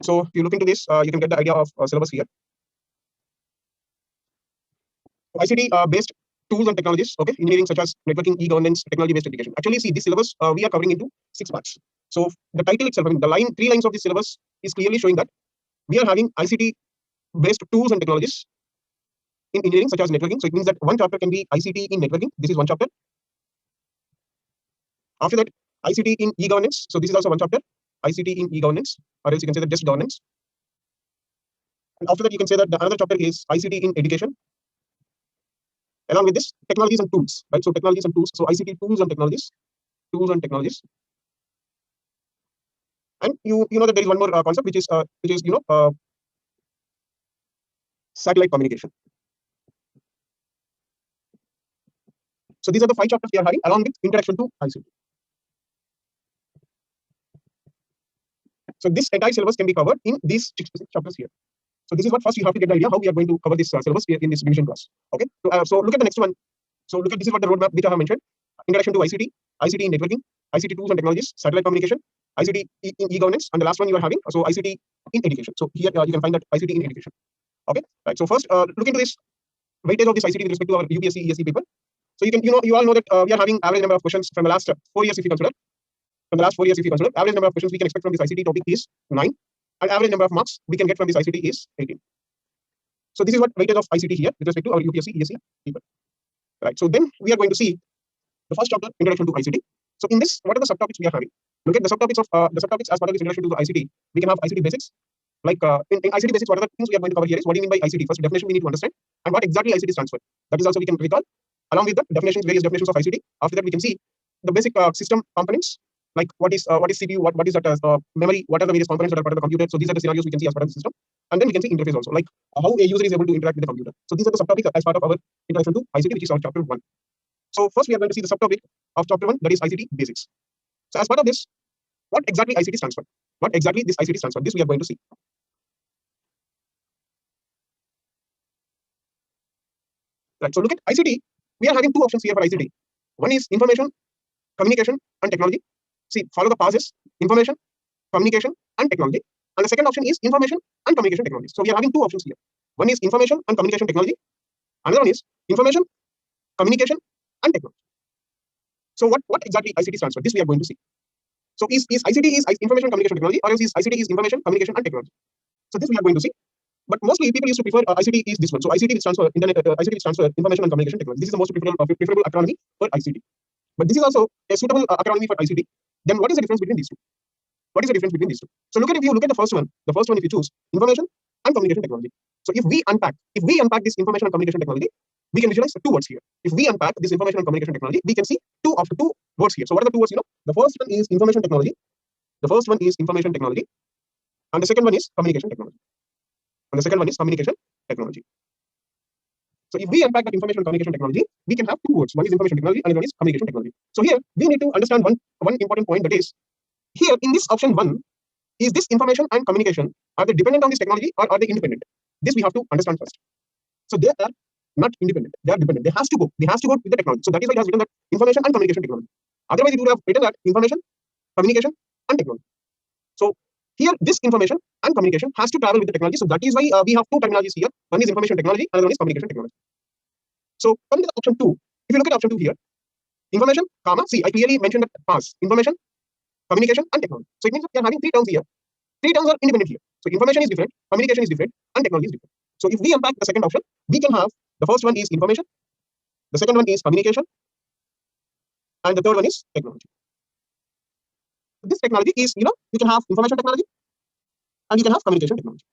So if you look into this, you can get the idea of syllabus here. ICT based tools and technologies, okay, engineering such as networking, e-governance, technology-based education. Actually, see, this syllabus we are covering into 6 parts. So the title itself, I mean, the 3 lines of the syllabus is clearly showing that we are having ICT-based tools and technologies in engineering such as networking. So it means that one chapter can be ICT in networking. This is one chapter. After that, ICT in e-governance. So this is also one chapter, ICT in e-governance, or else you can say that just governance. And after that, you can say that the another chapter is ICT in education. Along with this, technologies and tools, right? So technologies and tools. So ICT tools and technologies, And you know that there is one more concept which is satellite communication. So these are the 5 chapters we are having along with introduction to ICT. So this entire syllabus can be covered in these 6 chapters here. So this is what first you have to get the idea how we are going to cover this syllabus here in this revision class. Okay. So look at the next one. So look at this is what the roadmap which I have mentioned. Introduction to ICT, ICT in networking, ICT tools and technologies, satellite communication, ICT in e-governance, and the last one you are having, so ICT in education. So here you can find that ICT in education. Okay, right. So first, look into this weightage of this ICT with respect to our UPSC ESE paper. So you all know that we are having average number of questions from the last 4 years if you consider. From the last 4 years if you consider, average number of questions we can expect from this ICT topic is 9, and average number of marks we can get from this ICT is 18. So this is what weightage of ICT here with respect to our UPSC ESE paper. Right. So then we are going to see the first chapter, introduction to ICT. So in this, what are the subtopics we are having? Look at the subtopics as part of this introduction to the ICT. We can have ICT basics. Like in ICT basics, what are the things we are going to cover here is what do you mean by ICT? First, definition we need to understand, and what exactly ICT stands for. That is also we can recall. Along with the definitions, various definitions of ICT. After that, we can see the basic system components, like what is CPU, what is that memory, what are the various components that are part of the computer. So these are the scenarios we can see as part of the system, and then we can see interface also, like how a user is able to interact with the computer. So these are the subtopics as part of our introduction to ICT, which is our chapter 1. So first, we are going to see the subtopic of chapter 1, that is ICT basics. So as part of this, what exactly ICT stands for? What exactly this ICT stands for? This we are going to see. Right. So look at ICT. We are having 2 options here for ICT. One is information, communication, and technology. See, follow the passes: information, communication, and technology. And the second option is information and communication technology. So we are having 2 options here. One is information and communication technology. Another one is information, communication, and technology. So what exactly ICT stands for? This we are going to see. So is ICT is information communication technology, or else is ICT is information communication and technology? So this we are going to see. But mostly people used to prefer ICT is this one. So ICT stands for ICT stands for information and communication technology. This is the most preferable acronym for ICT. But this is also a suitable acronym for ICT. Then what is the difference between these two? What is the difference between these two? So if you look at the first one if you choose information and communication technology. So if we unpack this information and communication technology, we can visualize 2 words here. If we unpack this information and communication technology, we can see 2 words here. So what are the 2 words? The first one is information technology. The first one is information technology, and the second one is communication technology. And the second one is communication technology. So if we unpack that information and communication technology, we can have 2 words. One is information technology, and one is communication technology. So here we need to understand one important point, that is here in this option 1, is this information and communication, are they dependent on this technology or are they independent? This we have to understand first. So they are not independent. They are dependent. They has to go with the technology. So that is why it has written that information and communication technology. Otherwise, it would have written that information, communication, and technology. So here, this information and communication has to travel with the technology. So that is why we have 2 technologies here. One is information technology, another one is communication technology. So coming to the option 2, if you look at option 2 here, information, see, I clearly mentioned that pass, information, communication, and technology. So it means that we are having 3 terms here. 3 terms are independent here. So information is different, communication is different, and technology is different. So if we unpack the second option, we can have the first one is information, the second one is communication, and the third one is technology. This technology is, you can have information technology and you can have communication technology.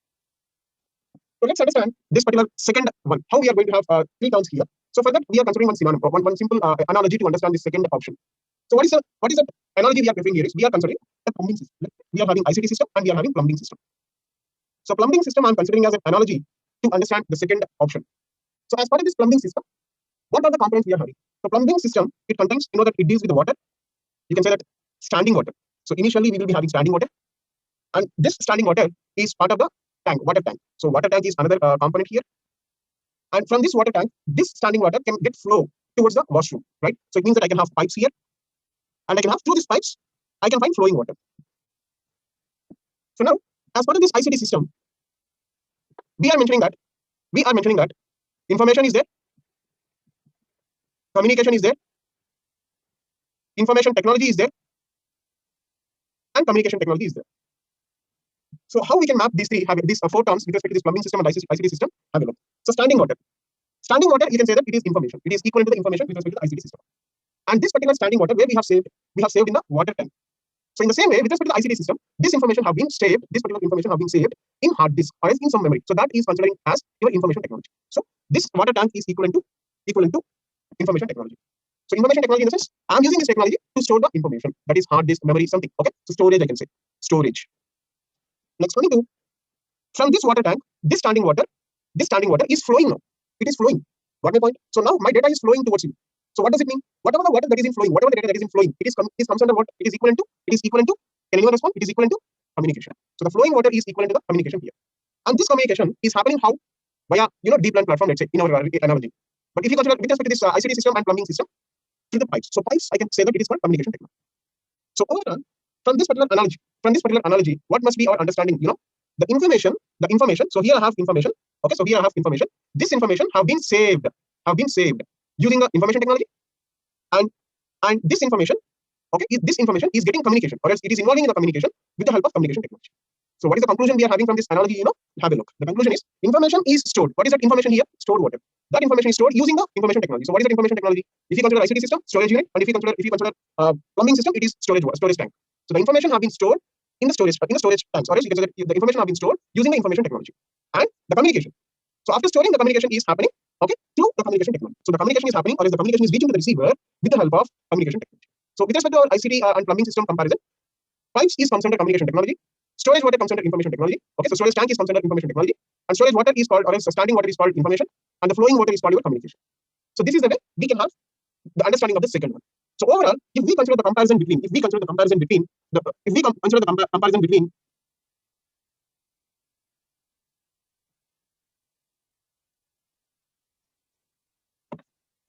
So let's understand this particular second one, how we are going to have 3 terms here. So for that, we are considering one synonym, one simple analogy to understand this second option. So what is the analogy we are preferring here is we are considering a plumbing system. We are having ICT system and we are having plumbing system. So plumbing system I am considering as an analogy to understand the second option. So as part of this plumbing system, what are the components we are having? So plumbing system, it contains, that it deals with the water. You can say that standing water. So initially we will be having standing water, and this standing water is part of the water tank. So water tank is another component here. And from this water tank, this standing water can get flow towards the washroom, right? So it means that I can have pipes here, and I can have through these pipes, I can find flowing water. So now as part of this ICT system, we are mentioning that information is there, communication is there, information technology is there, and communication technology is there. So how we can map these four terms with respect to this plumbing system and ICT system? Have a look. So standing water. Standing water, you can say that it is information. It is equivalent to the information with respect to the ICT system. And this particular standing water, where we have saved in the water tank. So in the same way, with respect to the ICT system, this information have been saved. This particular information have been saved in hard disk or else in some memory. So that is considering as your information technology. So this water tank is equivalent to information technology. So information technology in the sense, I'm using this technology to store the information. That is hard disk, memory, something. Okay. So storage, I can say storage. Next, coming to from this water tank, this standing water is flowing now. It is flowing. Got my point? So now my data is flowing towards you. So what does it mean? Whatever the water that is in flowing, whatever the data that is in flowing, it comes under what? It is equivalent to. Can anyone respond? It is equivalent to communication. So the flowing water is equivalent to the communication here. And this communication is happening how? Via deep learning platform, let's say, in our analogy. But if you consider with respect to this ICT system and plumbing system, through the pipes. So pipes, I can say that it is called communication technology. So overall, from this particular analogy, what must be our understanding? The information. So here I have information. Okay, so here I have information. This information have been saved using the information technology, and this information, okay, this information is getting communication, or else it is involving in the communication with the help of communication technology. So what is the conclusion we are having from this analogy? Have a look. The conclusion is information is stored. What is that information here? Stored water. That information is stored using the information technology. So what is that information technology? If you consider ICT system, storage unit, and if you consider plumbing system, it is storage tank. So the information have been stored in the storage tanks, or else you can say that the information have been stored using the information technology. And the communication. So after storing, the communication is happening, okay, through the communication technology. So the communication is happening, or else the communication is reaching to the receiver with the help of communication technology. So with respect to our ICT and plumbing system comparison, pipes is comes under communication technology. Storage water comes under information technology. Okay, so storage tank is comes under information technology, and storage water is called, or else standing water is called information, and the flowing water is called your communication. So this is the way we can have the understanding of the second one. So overall, if we consider the comparison between,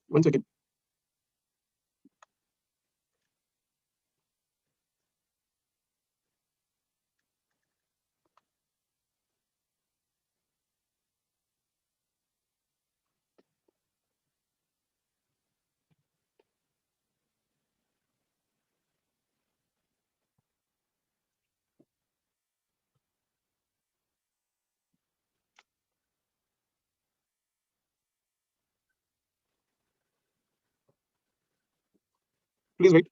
one second. Please wait.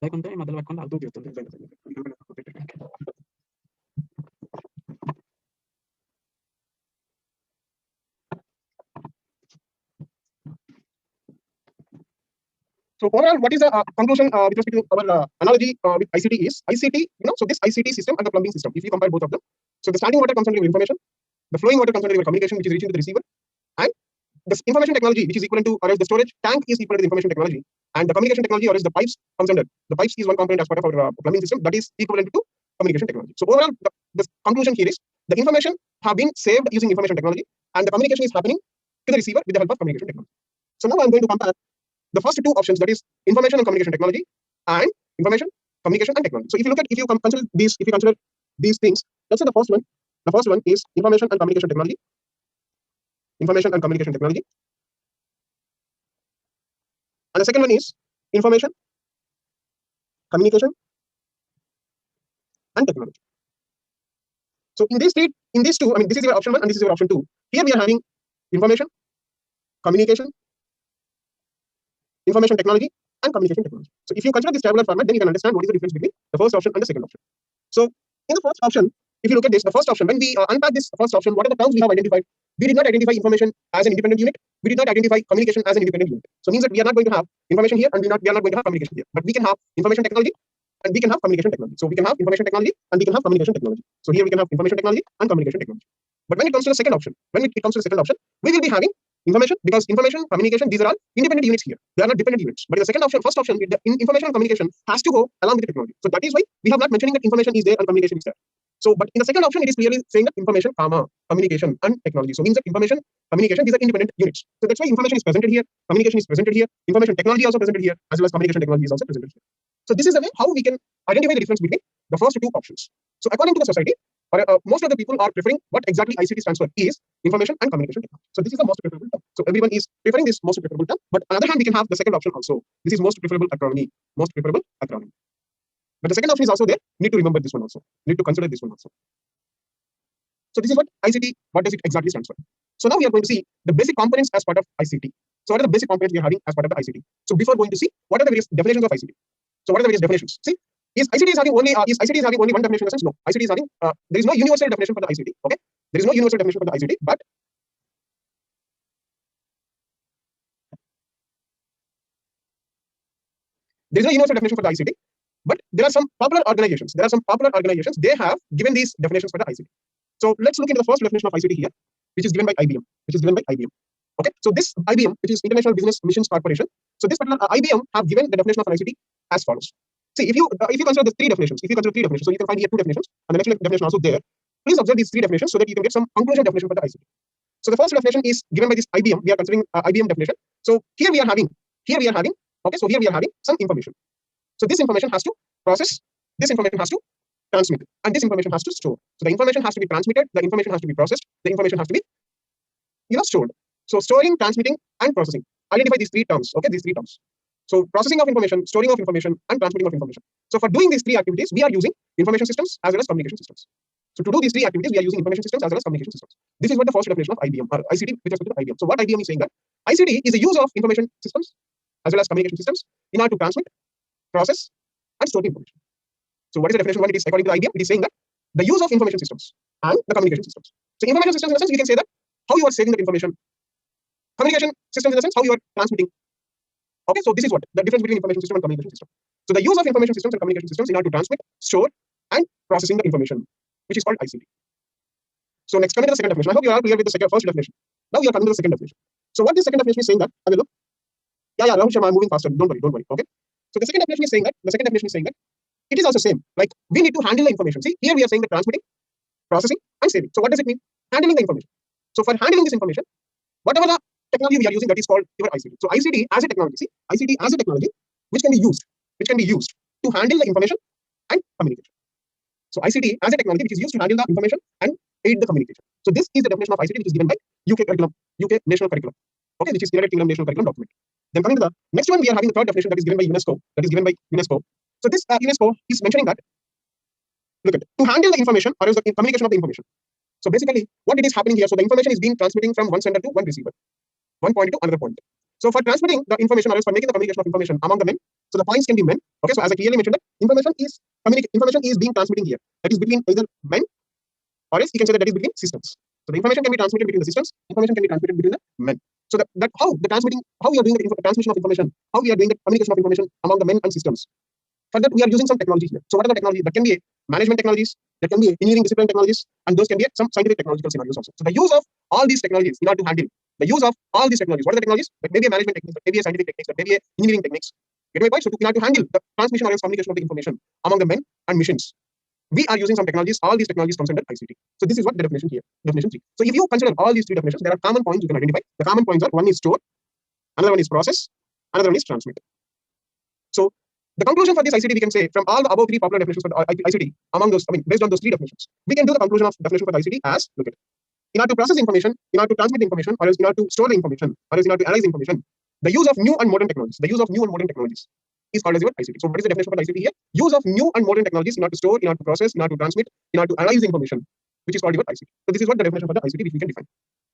లేకుంటే మధ్యలో పెట్టుకొని అర్థం చేస్తుంది. So overall, what is the conclusion with respect to our analogy with ICT is ICT, so this ICT system and the plumbing system, if you compare both of them, so the standing water comes under your information, the flowing water comes under your communication, which is reaching to the receiver, and the information technology, which is equivalent to, or else the storage tank is equal to the information technology, and the communication technology, or else the pipes comes under. The pipes is one component as part of our plumbing system that is equivalent to communication technology. So overall, the conclusion here is the information have been saved using information technology, and the communication is happening to the receiver with the help of communication technology. So now I'm going to compare the first two options, that is information and communication technology, and information, communication, and technology. So if you consider these things, let's say the first one is information and communication technology. Information and communication technology. And the second one is information, communication, and technology. So in these two, I mean, this is your option one and this is your option two. Here we are having information, communication, information technology, and communication technology. So if you consider this tabular format, then you can understand what is the difference between the first option and the second option. So in the first option, if you look at this, the first option, when we unpack this first option, what are the terms we have identified? We did not identify information as an independent unit. We did not identify communication as an independent unit. So it means that we are not going to have information here, and we are not going to have communication here. But we can have information technology and we can have communication technology. So we can have information technology and we can have communication technology. So here we can have information technology and communication technology. But when it comes to the second option, we will be having information, because information, communication, these are all independent units here. They are not dependent units. But in the second option, first option, the information and communication has to go along with the technology. So that is why we have not mentioning that information is there and communication is there. So, but in the second option, it is clearly saying that information, communication and technology. So means that information, communication, these are independent units. So that's why information is presented here, communication is presented here, information technology also presented here, as well as communication technology is also presented here. So this is the way how we can identify the difference between the first two options. So according to the society, most of the people are preferring what exactly ICT stands for is information and communication technology. So this is the most preferable term. So everyone is preferring this most preferable term. But on the other hand, we can have the second option also. This is most preferable acronym. Most preferable acronym. But the second option is also there. Need to remember this one also. Need to consider this one also. So this is what ICT, what does it exactly stand for? So now we are going to see the basic components as part of ICT. So what are the basic components we are having as part of the ICT? So before going to see what are the various definitions of ICT. So what are the various definitions? See, is ICT is having only one definition in the sense? No, ICT is having there is no universal definition for the ICT. Okay, there is no universal definition for the ICT, but there is no universal definition for the ICT. But there are some popular organizations. They have given these definitions for the ICT. So let's look into the first definition of ICT here, which is given by IBM. Okay, so this IBM, which is International Business Missions Corporation. So this particular IBM have given the definition of an ICT as follows. See, if you consider the three definitions, so you can find here two definitions, and the next definition also there. Please observe these three definitions so that you can get some conclusion definition for the ICT. So the first definition is given by this IBM. We are considering IBM definition. So here we are having. Okay, so here we are having some information. So this information has to process. This information has to transmit, and this information has to store. So the information has to be transmitted. The information has to be processed. The information has to be stored. So storing, transmitting, and processing. Identify these three terms. Okay, these three terms. So processing of information, storing of information, and transmitting of information. So for doing these three activities, we are using information systems as well as communication systems. So to do these three activities, we are using information systems as well as communication systems. This is what the first definition of IBM or ICT with respect to the IBM. So what IBM is saying that ICT is the use of information systems as well as communication systems in order to transmit, process, and store information. So what is the definition? One, it is according to the IBM, it is saying that the use of information systems and the communication systems. So information systems in the sense, you can say that how you are saving that information. Communication systems in the sense, how you are transmitting. Okay, so this is what the difference between information system and communication system. So the use of information systems and communication systems in order to transmit, store, and processing the information, which is called ICT. So next, coming to the second definition. I hope you are clear with the first definition. Now we are coming to the second definition. So what this second definition is saying that, have a look. Yeah, Rahul Sharma, I'm moving faster. Don't worry. Okay. So the second definition is saying that, it is also same. Like we need to handle the information. See, here we are saying that transmitting, processing, and saving. So what does it mean? Handling the information. So for handling this information, whatever the technology we are using, that is called your ICT. So ICT as a technology, which can be used to handle the information and communication. So ICT as a technology which is used to handle the information and aid the communication. So this is the definition of ICT which is given by UK National Curriculum. Okay, which is United Kingdom National Curriculum document. Then coming to the next one, we are having the third definition that is given by UNESCO. So this UNESCO is mentioning that, look at, to handle the information or else the communication of the information. So basically, what it is happening here, so the information is being transmitting from one sender to one receiver, one point to another point. So for transmitting the information or else for making the communication of information among the men, so the points can be men. Okay, so as I clearly mentioned that information is being transmitting here. That is between either men or else you can say that is between systems. So the information can be transmitted between the systems, information can be transmitted between the men. So that how we are doing the transmission of information, how we are doing the communication of information among the men and systems. For that, we are using some technology here. So what are the technology? That can be management technologies, that can be engineering discipline technologies, and those can be some scientific technological scenarios also. So the use of all these technologies in order to handle the use of all these technologies. What are the technologies? That may be management techniques, that may be scientific techniques, that may be engineering techniques. Get my point? So in order to handle the transmission or communication of the information among the men and machines, we are using some technologies. All these technologies comes under ICT. So this is what the definition here. Definition 3. So if you consider all these three definitions, there are common points you can identify. The common points are: one is store, another one is process, another one is transmit. So the conclusion for this ICT, we can say from all the above three popular definitions for the ICT, among those, based on those three definitions, we can do the conclusion of definition for the ICT as, look at, in order to process information, in order to transmit information, or else in order to store the information, or else in order to analyze information, the use of new and modern technologies. Is called as your ICT. So what is the definition for the ICT here? Use of new and modern technologies in order to store, in order to process, in order to transmit, in order to analyze information, which is called your ICT. So this is what the definition for the ICT which we can define.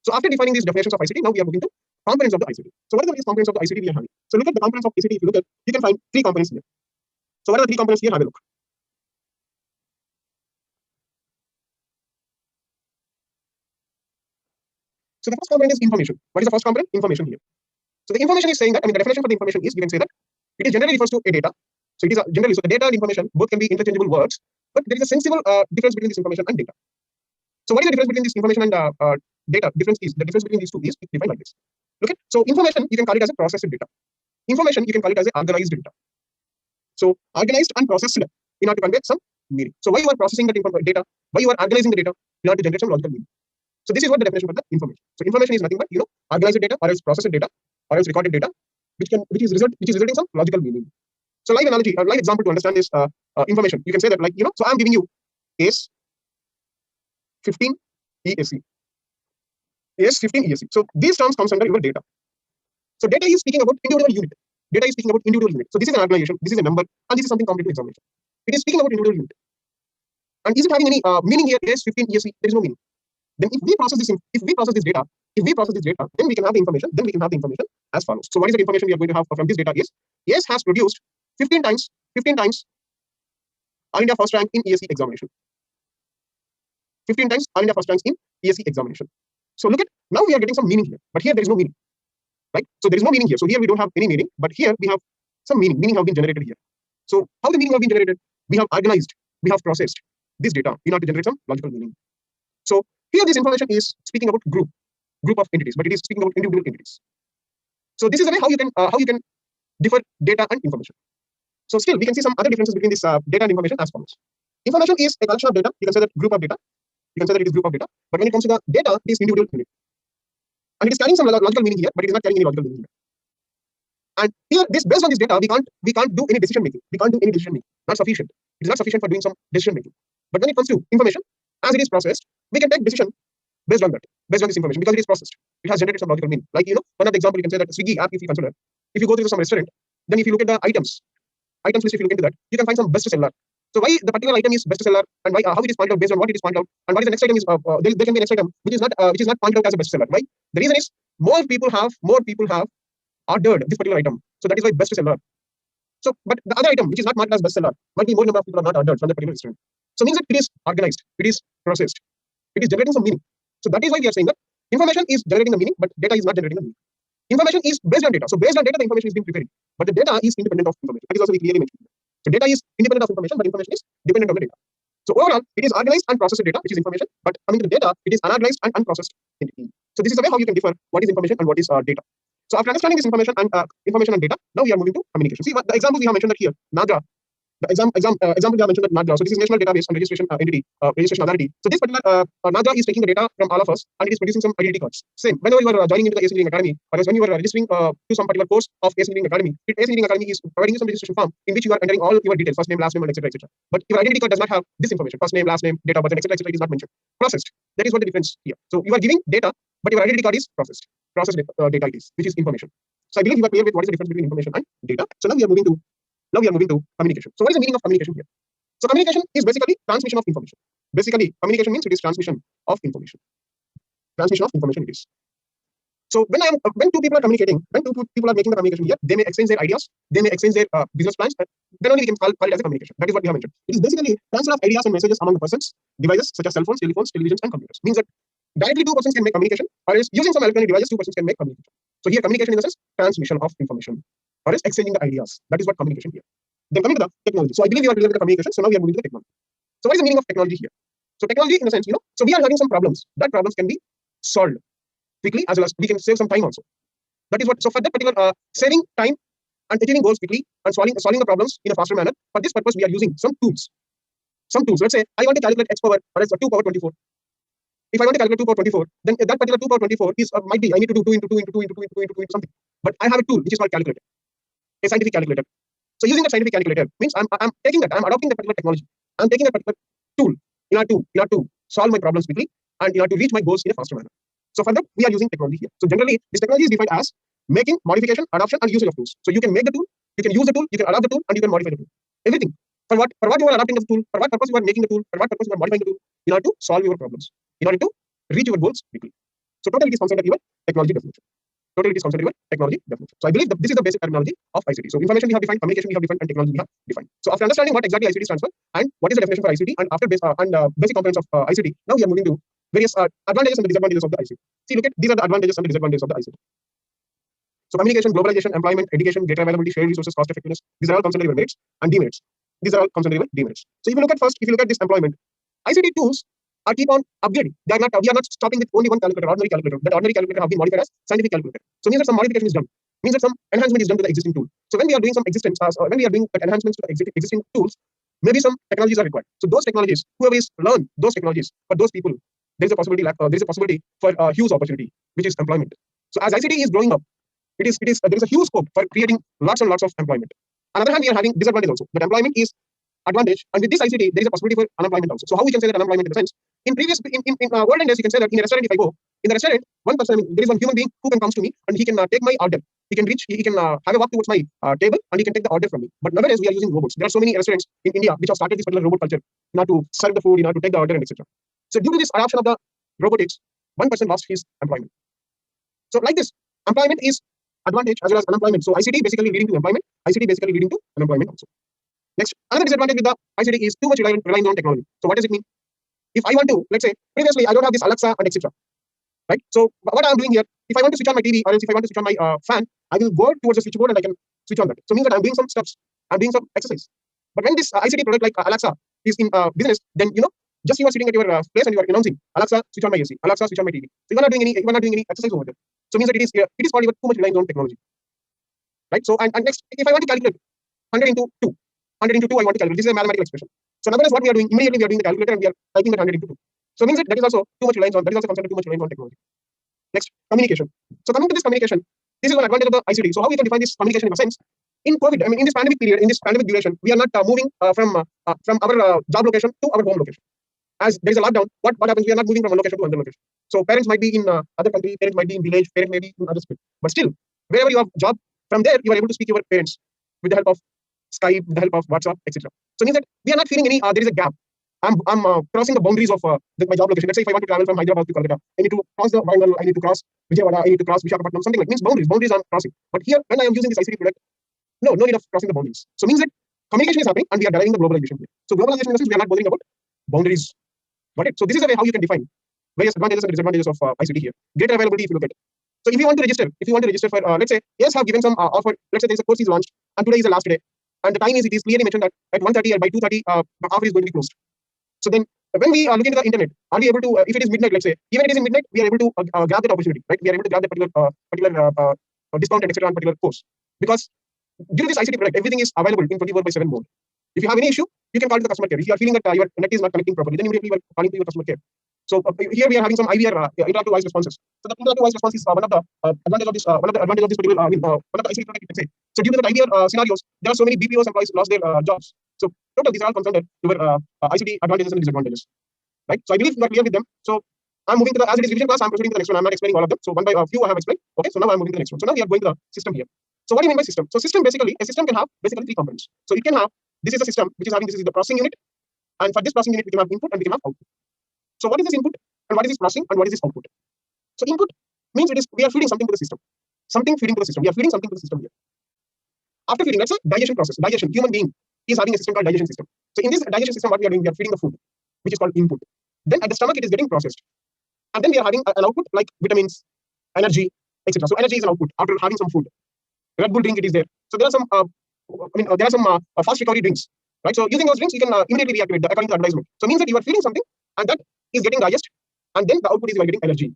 So after defining these definitions of ICT, now we are moving to components of the ICT. So what are the various components of the ICT we are having? So look at the components of ICT. If you look at, you can find three components here. So what are the three components here? Have a look. So the first component is information. What is the first component? Information here. So the information is saying that, the definition for the information is, you can say that it is generally refers to a data. So it is generally, so the data and information both can be interchangeable words, but there is a sensible difference between this information and data. So what is the difference between this information and data? The difference between these two is defined like this. Okay. So information, you can call it as a processed data. Information, you can call it as a organized data. So organized and processed in order to convey some meaning. So why you are processing that data? Why you are organizing the data in order to generate some logical meaning? So this is what the definition for the information. So information is nothing but organized data or else processed data or else recorded data, which is resulting some logical meaning. So live analogy or live example to understand this information. You can say that so I'm giving you ACE 15 EAC. ACE 15 EAC. So these terms comes under your data. So data is speaking about individual unit. Data is speaking about individual unit. So this is an organization, this is a number, and this is something completely examination. It is speaking about individual unit. And is it having any meaning here? ACE 15 EAC. There is no meaning. Then if we process this data, then we can have the information. As follows. So what is the information we are going to have from this data is ACE has produced 15 times All India first rank in EAC examination. 15 times All India first ranks in EAC examination. So look at, now we are getting some meaning here, but here there is no meaning, right? So there is no meaning here. So here we don't have any meaning, but here we have some meaning. Meaning have been generated here. So how the meaning have been generated? We have organized, we have processed this data in order to generate some logical meaning. So here this information is speaking about group of entities, but it is speaking about individual entities. So this is the way how you can differ data and information. So still we can see some other differences between this data and information as follows. Information is a collection of data. You can say that group of data. You can say that it is group of data. But when it comes to the data, it is individual unit. And it is carrying some logical meaning here, but it is not carrying any logical meaning here. And here, based on this data, we can't do any decision making. We can't do any decision making. Not sufficient. It is not sufficient for doing some decision making. But when it comes to information, as it is processed, we can take decision based on this information, because it is processed. It has generated some logical meaning. Like one of the example you can say that Swiggy app, if you consider, if you go to some restaurant, then if you look at the items list, if you look into that, you can find some best seller. So why the particular item is best seller, and why how it is pointed out based on what it is pointed out, and what is the next item is there can be a next item which is not pointed out as a best seller. Why? The reason is more people have ordered this particular item, so that is why best seller. So, but the other item which is not marked as best seller, might be more number of people are not ordered from that particular restaurant. So means that it is organized, it is processed, it is generating some meaning. So that is why we are saying that information is generating the meaning, but data is not generating the meaning. Information is based on data. So based on data, the information is being prepared, but the data is independent of information. That is also we clearly mentioned. So data is independent of information, but information is dependent on the data. So overall, it is organized and processed data, which is information. But coming to the data, it is unorganized and unprocessed entity. So this is the way how you can differ what is information and what is data. So after understanding this information and data, now we are moving to communication. See, the examples we have mentioned that here, NAGRA. The example we have mentioned that NAGRA. So this is National Database and Registration Entity, Registration Authority. So this particular NAGRA is taking the data from all of us and it is producing some identity cards. Same. Whenever you are joining into the Ese&Gate Academy, or when you are registering to some particular course of Ese&Gate Academy, Ese&Gate Academy is providing you some registration form in which you are entering all your details, first name, last name, and etc. But your identity card does not have this information, first name, last name, date of birth, etc. It is not mentioned. Processed. That is what the difference here. So you are giving data, but your identity card is processed. Processed data it is, which is information. So I believe you are clear with what is the difference between information and data. So now we are moving to communication. So what is the meaning of communication here? So communication is basically transmission of information. Basically, communication means it is transmission of information. Transmission of information it is. So when two people are communicating, when two people are making the communication here, they may exchange their ideas, they may exchange their business plans, then only we can call it as a communication. That is what we have mentioned. It is basically transfer of ideas and messages among the persons, devices such as cell phones, telephones, televisions, and computers. Means that directly two persons can make communication, or else using some electronic devices, two persons can make communication. So here communication in the sense transmission of information, or else exchanging the ideas. That is what communication here. Then coming to the technology. So I believe you are related to communication. So now we are moving to the technology. So what is the meaning of technology here? So technology in the sense, so we are having some problems. That problems can be solved quickly, as well as we can save some time also. That is what. So for that particular saving time and achieving goals quickly and solving the problems in a faster manner. For this purpose, we are using some tools. Let's say I want to calculate x power, or else 2 power 24. If I want to calculate 2 power 24, then that particular 2 power 24 is might be I need to do 2 into 2 into 2 into 2 into 2 into 2 into something. But I have a tool which is called calculator, a scientific calculator. So using that scientific calculator means I'm taking that, I'm adopting that particular technology. I'm taking a particular tool in order to solve my problems quickly and in order to reach my goals in a faster manner. So for that, we are using technology here. So generally, this technology is defined as making, modification, adoption, and usage of tools. So you can make the tool, you can use the tool, you can adopt the tool, and you can modify the tool. Everything. For what you are adopting the tool, for what purpose you are making the tool, for what purpose you are modifying the tool, in order to solve your problems, in order to reach your goals quickly. So totally it is considered your technology definition. Totally it is considered your technology definition. So I believe that this is the basic terminology of ICT. So information we have defined, communication we have defined, and technology we have defined. So after understanding what exactly ICT stands for and what is the definition for ICT, and after basic components of ICT, now we are moving to various advantages and disadvantages of the ICT. See, look at these are the advantages and the disadvantages of the ICT. So communication, globalization, employment, education, data availability, shared resources, cost effectiveness. These are all considered your merits and demerits. These are all considered your demerits. So if you look at this employment, ICT tools are keep on upgrading. We are not stopping with only one calculator, ordinary calculator. That ordinary calculator have been modified as scientific calculator. So means that some modification is done. Means that some enhancement is done to the existing tool. So when we are doing some when we are doing enhancements to the existing tools, maybe some technologies are required. So those technologies, whoever is learn those technologies, for those people, there is a possibility. There is a possibility for a huge opportunity, which is employment. So as ICT is growing up, there is a huge scope for creating lots and lots of employment. On the other hand, we are having disadvantage also. That employment is advantage, and with this ICT, there is a possibility for unemployment also. So how we can say that unemployment in the sense, in olden days, you can say that in a restaurant, if I go in the restaurant, one person, there is one human being who can comes to me and he can take my order. He can have a walk towards my table and he can take the order from me. But nowadays we are using robots. There are so many restaurants in India which have started this particular robot culture, to serve the food, to take the order and etc. So due to this adoption of the robotics, one person lost his employment. So like this, employment is advantage as well as unemployment. So ICT basically leading to employment, ICT basically leading to unemployment also. Next, another disadvantage with the ICT is too much reliance on technology. So what does it mean? If I want to, let's say, previously I don't have this Alexa and etc. Right? So what I'm doing here, if I want to switch on my TV or else if I want to switch on my fan, I will go towards the switchboard and I can switch on that. So means that I'm doing some steps, I'm doing some exercise. But when this ICT product like Alexa is in business, then just you are sitting at your place and you are announcing, Alexa, switch on my AC, Alexa, switch on my TV. So you are not doing any exercise over there. So means that it is called too much reliance on technology. Right? So and next, if I want to calculate 100 into 2, 100 into 2, I want to calculate. This is a mathematical expression. So nowadays what we are doing, immediately we are doing the calculator and we are typing that 100 into 2. So means that is also too much reliance on, that is also considered too much reliance on technology. Next, communication. So coming to this communication, this is one advantage of the ICT. So how we can define this communication in a sense? In COVID, I mean, in this pandemic period, in this pandemic duration, we are not moving from our job location to our home location. As there is a lockdown, what happens? We are not moving from one location to another location. So parents might be in other country, parents might be in village, parents may be in other state. But still, wherever you have job, from there you are able to speak to your parents with the help of Skype, with the help of WhatsApp, etc. So means that we are not feeling any. There is a gap. I'm crossing the boundaries of my job location. Let's say if I want to travel from Hyderabad to Kolkata, I need to cross the Warangal, I need to cross Vijayawada, I need to cross Visakhapatnam, something like means boundaries. Boundaries are crossing. But here, when I am using this ICT product, no need of crossing the boundaries. So means that communication is happening and we are driving the globalization here. So globalization in the sense we are not bothering about boundaries. Got it? So this is the way how you can define various advantages and disadvantages of ICT here. Greater availability if you look at it. So if you want to register for, let's say, yes, have given some offer. Let's say there is a course is launched and today is the last day. And the time is, it is clearly mentioned that at 1:30 or by 2:30, the offer is going to be closed. So then when we are looking at the internet, are we able to, if it is midnight, let's say, even it is in midnight, we are able to grab that opportunity, right? We are able to grab that particular discount and etc. on particular course. Because due to this ICT product, everything is available in 24/7 mode. If you have any issue, you can call to the customer care. If you are feeling that your net is not connecting properly, then immediately you are calling to your customer care. So here we are having some IVR, interactive voice responses. So the interactive voice response is one of the advantage of this. One of the advantage of this particular, one of the ICT product, you can say. So due to the IVR scenarios, there are so many BPOs employees lost their jobs. So total, these are all concerned your ICT advantages and disadvantages, right? So I believe you are clear with them. So I'm moving to the as it is revision class. I'm proceeding to the next one. I'm not explaining all of them. So one by a few I have explained. Okay. So now I'm moving to the next one. So now we are going to the system here. So what do you mean by system? So system basically, a system can have basically three components. So it can have, this is a system which is having, this is the processing unit, and for this processing unit we can have input and we can have output. So what is this input and what is this processing and what is this output? So input means we are feeding something to the system. Something feeding to the system. We are feeding something to the system here. After feeding, let's say digestion process. Digestion. Human being is having a system called digestion system. So in this digestion system, what we are doing, we are feeding the food, which is called input. Then at the stomach, it is getting processed. And then we are having an output like vitamins, energy, etc. So energy is an output after having some food. Red Bull drink, it is there. So there are some, there are some fast recovery drinks, right? So using those drinks, you can immediately reactivate according to the advertisement. So it means that you are feeding something and that is getting digested, and then the output is you are getting energy.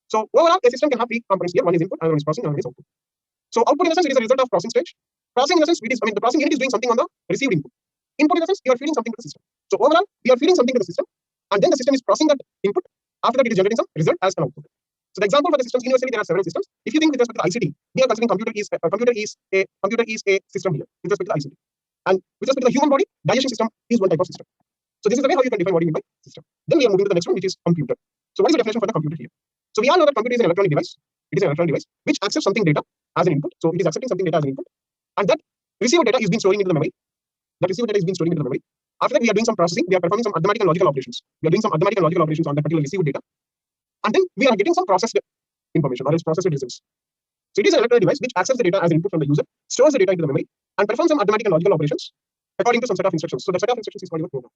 So overall, a system can have three components here. One is input, and one is processing, and one is output. So output in the sense it is a result of processing stage. Processing in the sense it is, the processing unit is doing something on the received input. Input in the sense you are feeding something to the system. So overall, we are feeding something to the system, and then the system is processing that input. After that, it is generating some result as an output. So the example for the systems, universally there are several systems. If you think with respect to ICT, we are considering computer is a system here with respect to ICT. And with respect to the human body, digestion system is one type of system. So this is the way how you can define what you mean by system. Then we are moving to the next one, which is computer. So what is the definition for the computer here? So we all know that computer is an electronic device. It is an electronic device which accepts something data as an input. So it is accepting something data as an input, and that received data is being storing into the memory. That received data is being storing into the memory. After that, we are doing some processing. We are performing some arithmetic and logical operations. We are doing some arithmetic and logical operations on that particular received data, and then we are getting some processed information or its processed results. So it is an electronic device which accepts the data as an input from the user, stores the data into the memory, and performs some arithmetic and logical operations according to some set of instructions. So the set of instructions is called your program.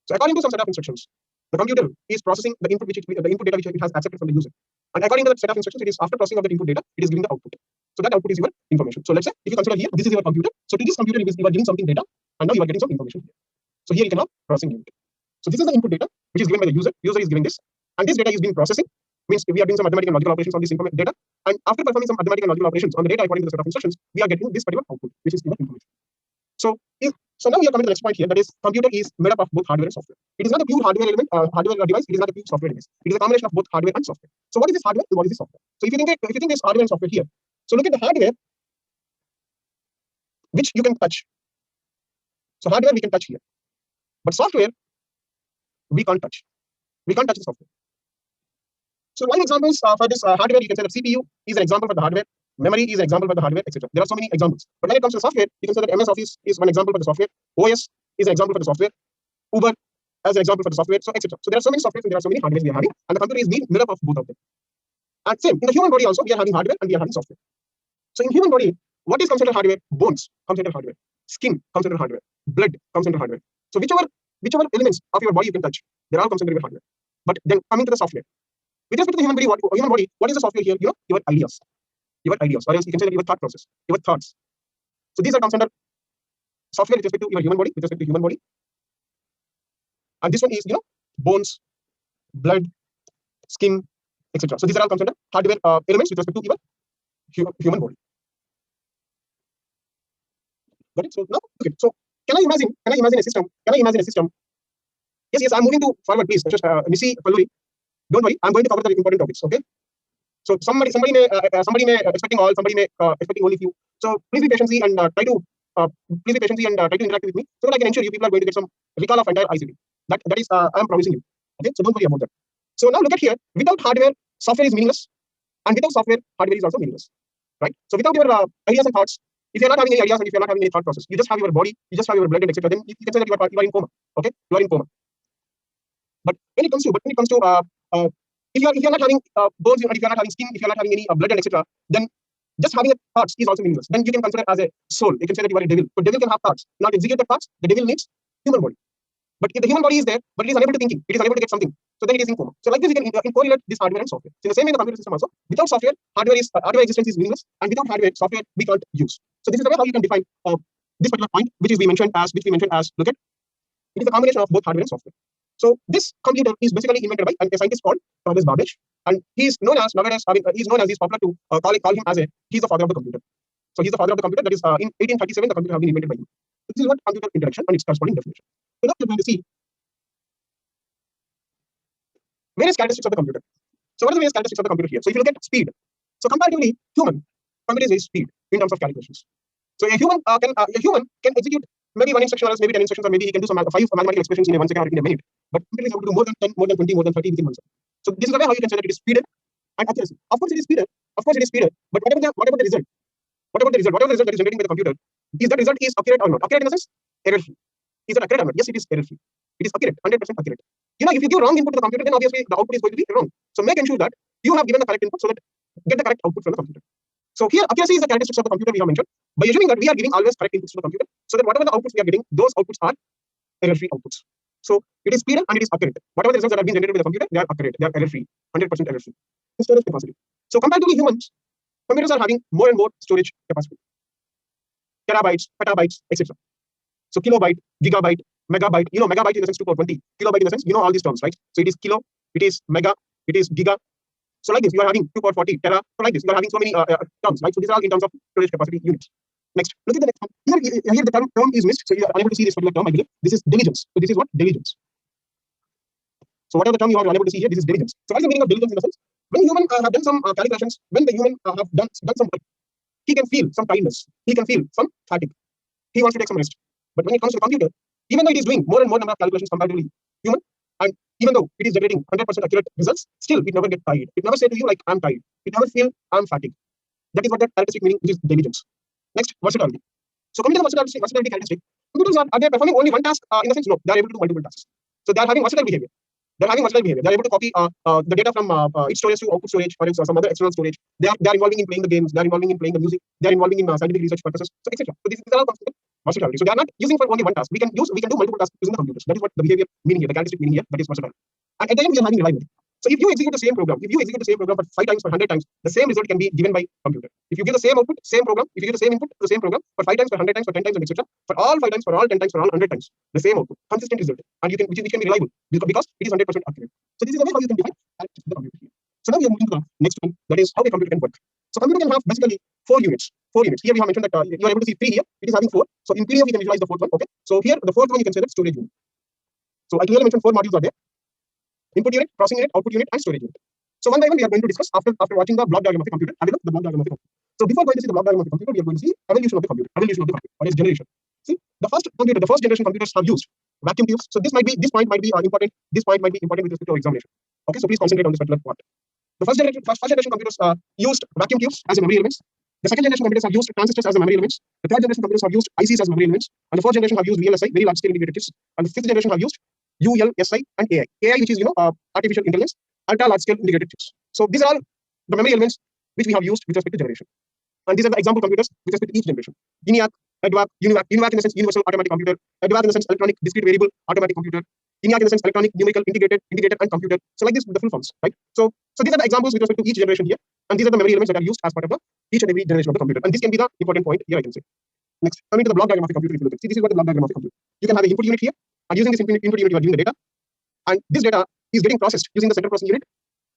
So according to some set of instructions, the computer is processing the input the input data which it has accepted from the user. And according to that set of instructions, it is after processing of the input data, it is giving the output. So that output is your information. So let's say if you consider here, this is your computer. So to this computer, you are giving something data, and now you are getting some information here. So here you can have processing unit. So this is the input data, which is given by the user. User is giving this, and this data is being processing. Means we are doing some mathematical and logical operations on this data, and after performing some mathematical and logical operations on the data according to the set of instructions, we are getting this particular output, which is given information. So now we are coming to the next point here. That is, computer is made up of both hardware and software. It is not a pure hardware element, hardware device. It is not a pure software device. It is a combination of both hardware and software. So what is this hardware and what is this software? So if you think this hardware and software here, so look at the hardware, which you can touch. So hardware we can touch here, but software we can't touch. We can't touch the software. So one examples for this hardware, you can say that CPU is an example for the hardware, memory is an example for the hardware, etc. There are so many examples. But when it comes to software, you can say that MS Office is one example for the software, OS is an example for the software, Uber as an example for the software, so etc. So there are so many softwares and there are so many hardwares we are having, and the computer is being made up of both of them. And same in the human body also, we are having hardware and we are having software. So in human body, what is considered hardware? Bones comes under hardware, skin comes under hardware, blood comes under hardware. So whichever elements of your body you can touch, they all come under hardware. But then coming to the software, with respect to the human body, what is the software here? Your ideas, or else you can say that your thought process, your thoughts. So these are comes under software with respect to your human body, and this one is bones, blood, skin, etc. So these are all comes under hardware elements with respect to your human body. Got it? So now, okay. So can I imagine a system? Yes. I'm moving to forward, please. Just Missy Palluri. Don't worry. I'm going to cover the important topics. Okay. So somebody may expecting all, somebody may expecting only few. So please be patient and try to interact with me so that I can ensure you people are going to get some recall of entire ICT. That is I am promising you. Okay. So don't worry about that. So now look at here. Without hardware, software is meaningless, and without software, hardware is also meaningless. Right. So without your ideas and thoughts, if you're not having any ideas and if you're not having any thought process, you just have your body, you just have your blood and etc. Then you can say that you are in coma. Okay. You are in coma. But when it comes to if you're not having bones, if you're not having skin, if you're not having any blood and etc., then just having thoughts is also meaningless. Then you can consider as a soul. You can say that you are a devil. But devil can have thoughts, not execute the thoughts. The devil needs human body. But if the human body is there, but it is unable to thinking, it is unable to get something, so then it is in coma. So like this, you can correlate this hardware and software. So in the same way, the computer system also, without software, hardware existence is meaningless, and without hardware, software we can't use. So this is the way how you can define this particular point, which we mentioned as look at. It is a combination of both hardware and software. So this computer is basically invented by a scientist called Thomas Babbage, and he is known as nowadays. He's known as, he's popular to call him as he's the father of the computer. So he's the father of the computer. That is in 1837 the computer has been invented by him. So this is what computer interaction and its corresponding definition. So now we're going to see various characteristics of the computer. So what are the various characteristics of the computer here? So if you look at speed, so comparatively human, computer is very speed in terms of calculations. So a human can execute maybe one instruction or else maybe 10 instructions, or maybe he can do some 5 mathematical expressions in a 1 second or in a minute. But computer is able to do more than 10, more than 20, more than 30 within 1 second. So this is the way how you can say that it is speeded and accuracy. Of course it is speeded. But what about the result? Whatever the result that is generating by the computer, is that result is accurate or not? Accurate in the sense error free. Is it accurate or not? Yes, it is error free. It is accurate, 100% accurate. If you give wrong input to the computer, then obviously the output is going to be wrong. So make ensure that you have given the correct input so that get the correct output from the computer. So here accuracy is the characteristics of the computer we have mentioned. By assuming that we are giving always correct inputs to the computer, so that whatever the outputs we are getting, those outputs are error-free outputs. So it is speeded and it is accurate. Whatever the results that have been generated by the computer, they are accurate. They are error-free, 100% error-free. Storage capacity. So comparatively humans, computers are having more and more storage capacity. Terabytes, petabytes, etc. So kilobyte, gigabyte, megabyte. Megabyte in the sense 2 power 20. Kilobyte in the sense, all these terms, right? So it is kilo, it is mega, it is giga. So like this, you are having 2 power 40 tera. So like this, you are having so many terms, right? So these are all in terms of storage capacity units. Next, look at the next one. Here the term is missed, so you are unable to see this particular term. I believe this is diligence. So this is what? Diligence. So whatever the term you are unable to see here, this is diligence. So what is the meaning of diligence in the sense? When human have done some calculations, when the human have done some work, he can feel some tiredness. He can feel some fatigue. He wants to take some rest. But when it comes to the computer, even though it is doing more and more number of calculations comparatively human, and even though it is generating 100% accurate results, still it never gets tired. It never say to you like I'm tired. It never feel I'm fatigued. That is what that characteristic meaning, which is diligence. Next, versatility. So coming to the versatility characteristic, computers are they performing only one task in the sense? No, they are able to do multiple tasks. So they are having versatile behavior. They are able to copy the data from its storage to output storage or some other external storage. They are involving in playing the games. They are involving in playing the music. They are involving in scientific research purposes, so etc. So these are all considered versatility. So they are not using for only one task. We can do multiple tasks using the computers. That is what the behavior meaning here, the characteristic meaning here. That is versatile. And at the end, we are having reliability. So if you execute the same program, for 5 times, for 100 times, the same result can be given by computer. If you give the same output, same program, if you give the same input to the same program for 5 times, for 100 times, for 10 times, and etc., for all 5 times, for all 10 times, for all 100 times, the same output, consistent result, and which can be reliable because it is 100% accurate. So this is the way how you can define the computer here. So now we are moving to the next one, that is how a computer can work. So computer can have basically 4 units. 4 units. Here we have mentioned that you are able to see 3 here. It is having 4. So in PDF we can visualize the 4th one. Okay. So here the 4th one you can say that storage unit. So I clearly mentioned 4 modules are there: input unit, processing unit, output unit, and storage unit. So one by one we are going to discuss after watching the block diagram of the computer. Have a look at the block diagram of the computer. So before going to see the block diagram of the computer, we are going to see evolution of the computer. Or its generation. See, the first generation computers have used vacuum tubes. So this point might be important. This point might be important with respect to our examination. Okay, so please concentrate on this particular part. The first generation computers used vacuum tubes as a memory elements. The second generation computers have used transistors as a memory elements. The third generation computers have used ICs as memory elements. And the fourth generation have used VLSI, very large scale integrated chips. And the fifth generation have used ULSI and AI. AI, which is artificial intelligence, ultra large scale integrated chips. So these are all the memory elements which we have used with respect to generation. And these are the example computers with respect to each generation. ENIAC, EDVAC, UNIVAC in the sense universal automatic computer, EDVAC in the sense electronic discrete variable automatic computer, ENIAC in the sense electronic numerical integrated and computer. So like this with the full forms, right? So these are the examples with respect to each generation here, and these are the memory elements that are used as part of each and every generation of the computer. And this can be the important point here, I can say. Next, coming to the block diagram of the computer, if you look at, see, this is what the block diagram of the computer. You can have an input unit here, and using this input unit you are giving the data, and this data is getting processed using the central processing unit,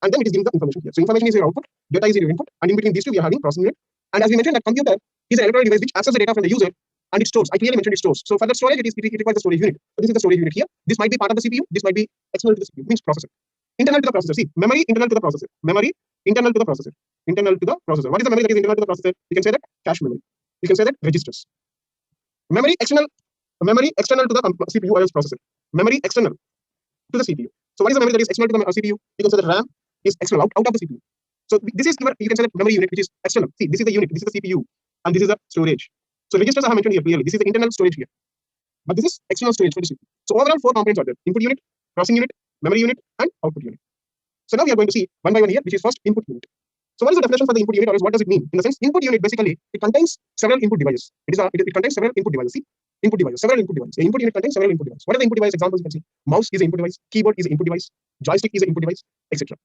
and then it is giving the information here. So information is your output, data is your input, and in between these two we are having processing unit. And as we mentioned, that computer is an electronic device which accesses the data from the user and it stores. I clearly mentioned it stores. So for that storage, it requires the storage unit. So this is the storage unit here. This might be part of the CPU. This might be external to the CPU, means processor. Internal to the processor. See, memory internal to the processor. Memory internal to the processor. Internal to the processor. What is the memory that is internal to the processor? You can say that cache memory. You can say that registers. Memory external to the CPU or else processor. Memory external to the CPU. So what is the memory that is external to the CPU? You can say that RAM is external out of the CPU. So this is you can say that memory unit which is external. See, this is the unit, this is the CPU, and this is the storage. So registers I have mentioned here clearly. This is the internal storage here, but this is external storage for the CPU. So overall 4 components are there: input unit, processing unit, memory unit, and output unit. So now we are going to see one by one here, which is first input unit. So what is the definition for the input unit, or what does it mean? In the sense, input unit basically it contains several input devices. It contains several input devices. See, input devices, several input devices. The input unit contains several input devices. What are the input device examples you can see? Mouse is an input device, keyboard is an input device, joystick is an input device, etc.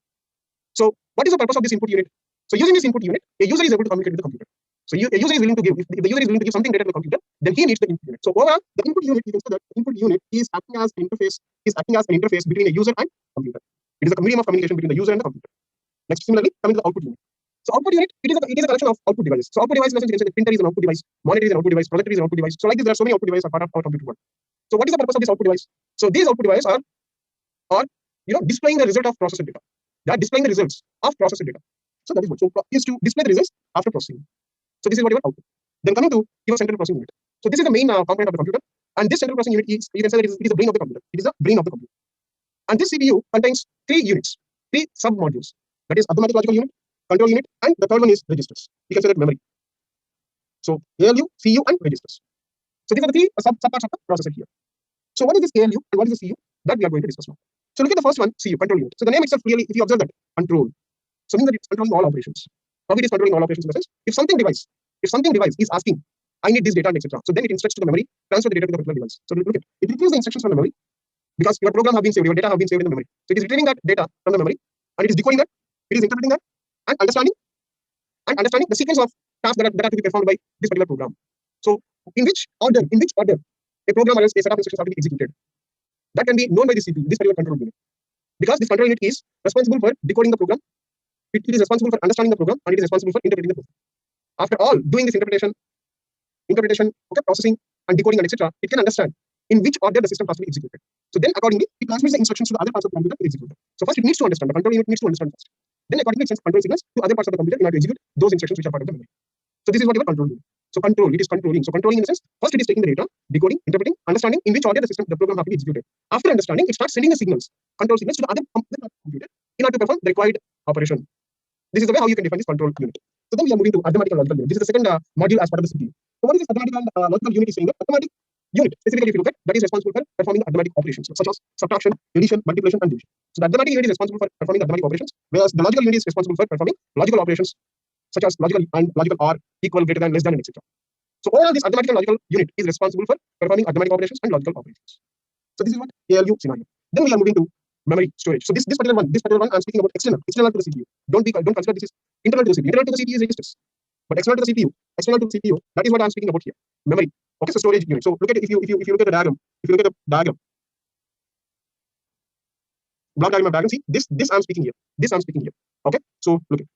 So what is the purpose of this input unit? So using this input unit, a user is able to communicate with the computer. So a user is willing to give, if the user is willing to give something data to the computer, then he needs the input unit. So overall, the input unit, you can say that the input unit is acting as an interface between a user and computer. It is a medium of communication between the user and the computer. Next, similarly, coming to the output unit. So output unit, it is a collection of output devices. So output device, in essence, you can say the printer is an output device, monitor is an output device, projector is an output device. So like this, there are so many output devices are part of our computer world. So what is the purpose of this output device? So these output devices are displaying the result of processed data. They are displaying the results of processed data. So that is what. So is to display the results after processing. So this is what your output. Then coming to your central processing unit. So this is the main component of the computer, and this central processing unit is, you can say that it is the brain of the computer. It is the brain of the computer. And this CPU contains 3 units, 3 sub-modules. That is arithmetic logical unit, control unit, and the third one is registers. You can say that memory. So ALU, CU, and registers. So these are the 3 sub-parts of the processor here. So what is this ALU and what is the CU? That we are going to discuss now. So look at the first one, CU, control unit. So the name itself really, if you observe that, control. So means that it's controlling all operations. How it is controlling all operations in the sense, if something device is asking, I need this data, and etc. So then it instructs to the memory, transfer the data to the particular device. So look at it retrieves the instructions from the memory because your program have been saved, your data have been saved in the memory. So it is retrieving that data from the memory and it is decoding that, it is interpreting that, and understanding the sequence of tasks that are to be performed by this particular program. So in which order a program or a set of instructions have to be executed. That can be known by this CPU, this particular control unit. Because this control unit is responsible for decoding the program, it is responsible for understanding the program, and it is responsible for interpreting the program. After all, doing this interpretation, okay, processing and decoding and etc., it can understand in which order the system has to be executed. So then accordingly, it transmits the instructions to the other parts of the computer to execute them. So first it needs to understand, the control unit needs to understand first. Then accordingly it sends control signals to other parts of the computer in order to execute those instructions which are part of the memory. So this is what your control unit. So control, it is controlling. So controlling in the sense, first it is taking the data, decoding, interpreting, understanding in which order the program has to be executed. After understanding, it starts sending the signals, control signals to the other computer in order to perform the required operation. This is the way how you can define this control unit. So then we are moving to arithmetic and logical unit. This is the second module as part of the CPU. So what is this arithmetic and logical unit is saying? That arithmetic unit, specifically if you look at, that is responsible for performing the arithmetic operations such as subtraction, addition, multiplication, and division. So the arithmetic unit is responsible for performing the arithmetic operations, whereas the logical unit is responsible for performing logical operations such as logical and logical OR, equal, greater than, less than, etc. So overall, this arithmetic and logical unit is responsible for performing arithmetic operations and logical operations. So this is what ALU scenario. Then we are moving to memory storage. So this particular one, I'm speaking about external to the CPU. Don't consider this is internal to the CPU. Internal to the CPU is registers, but external to the CPU, that is what I'm speaking about here. Memory. Okay, so storage unit. So look at if you look at the diagram, block diagram of diagram. See this I'm speaking here. Okay, so look at.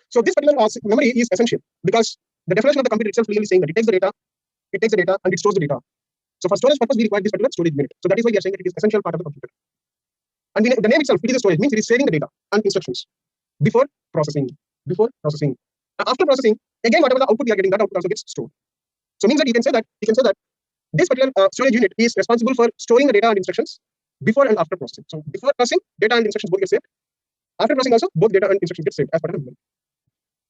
So this particular memory is essential because the definition of the computer itself clearly saying that it takes the data and it stores the data. So for storage purpose, we require this particular storage unit. So that is why we are saying that it is essential part of the computer. And the name itself, it is a storage, means it is saving the data and instructions before processing. After processing, again, whatever the output we are getting, that output also gets stored. So means that you can say that this particular storage unit is responsible for storing the data and instructions before and after processing. So before processing, data and instructions both get saved. After processing also, both data and instructions get saved as part of the memory.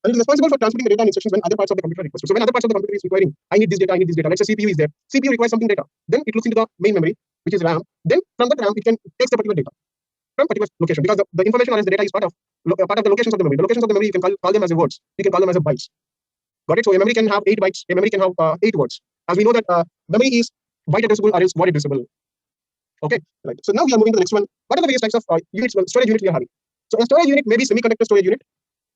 And it is responsible for transmitting the data and instructions when other parts of the computer request. So when other parts of the computer is requiring, I need this data. Let's say CPU is there. CPU requires something data. Then it looks into the main memory, which is RAM. Then from that RAM, it can take the particular data from particular location because the information or the data is part of the locations of the memory. The locations of the memory, you can call them as a words. You can call them as a bytes. Got it? So a memory can have 8 bytes. A memory can have 8 words. As we know that memory is byte addressable or else word addressable. Okay, right. So now we are moving to the next one. What are the various types of units, storage units we are having? So a storage unit may be semiconductor storage unit.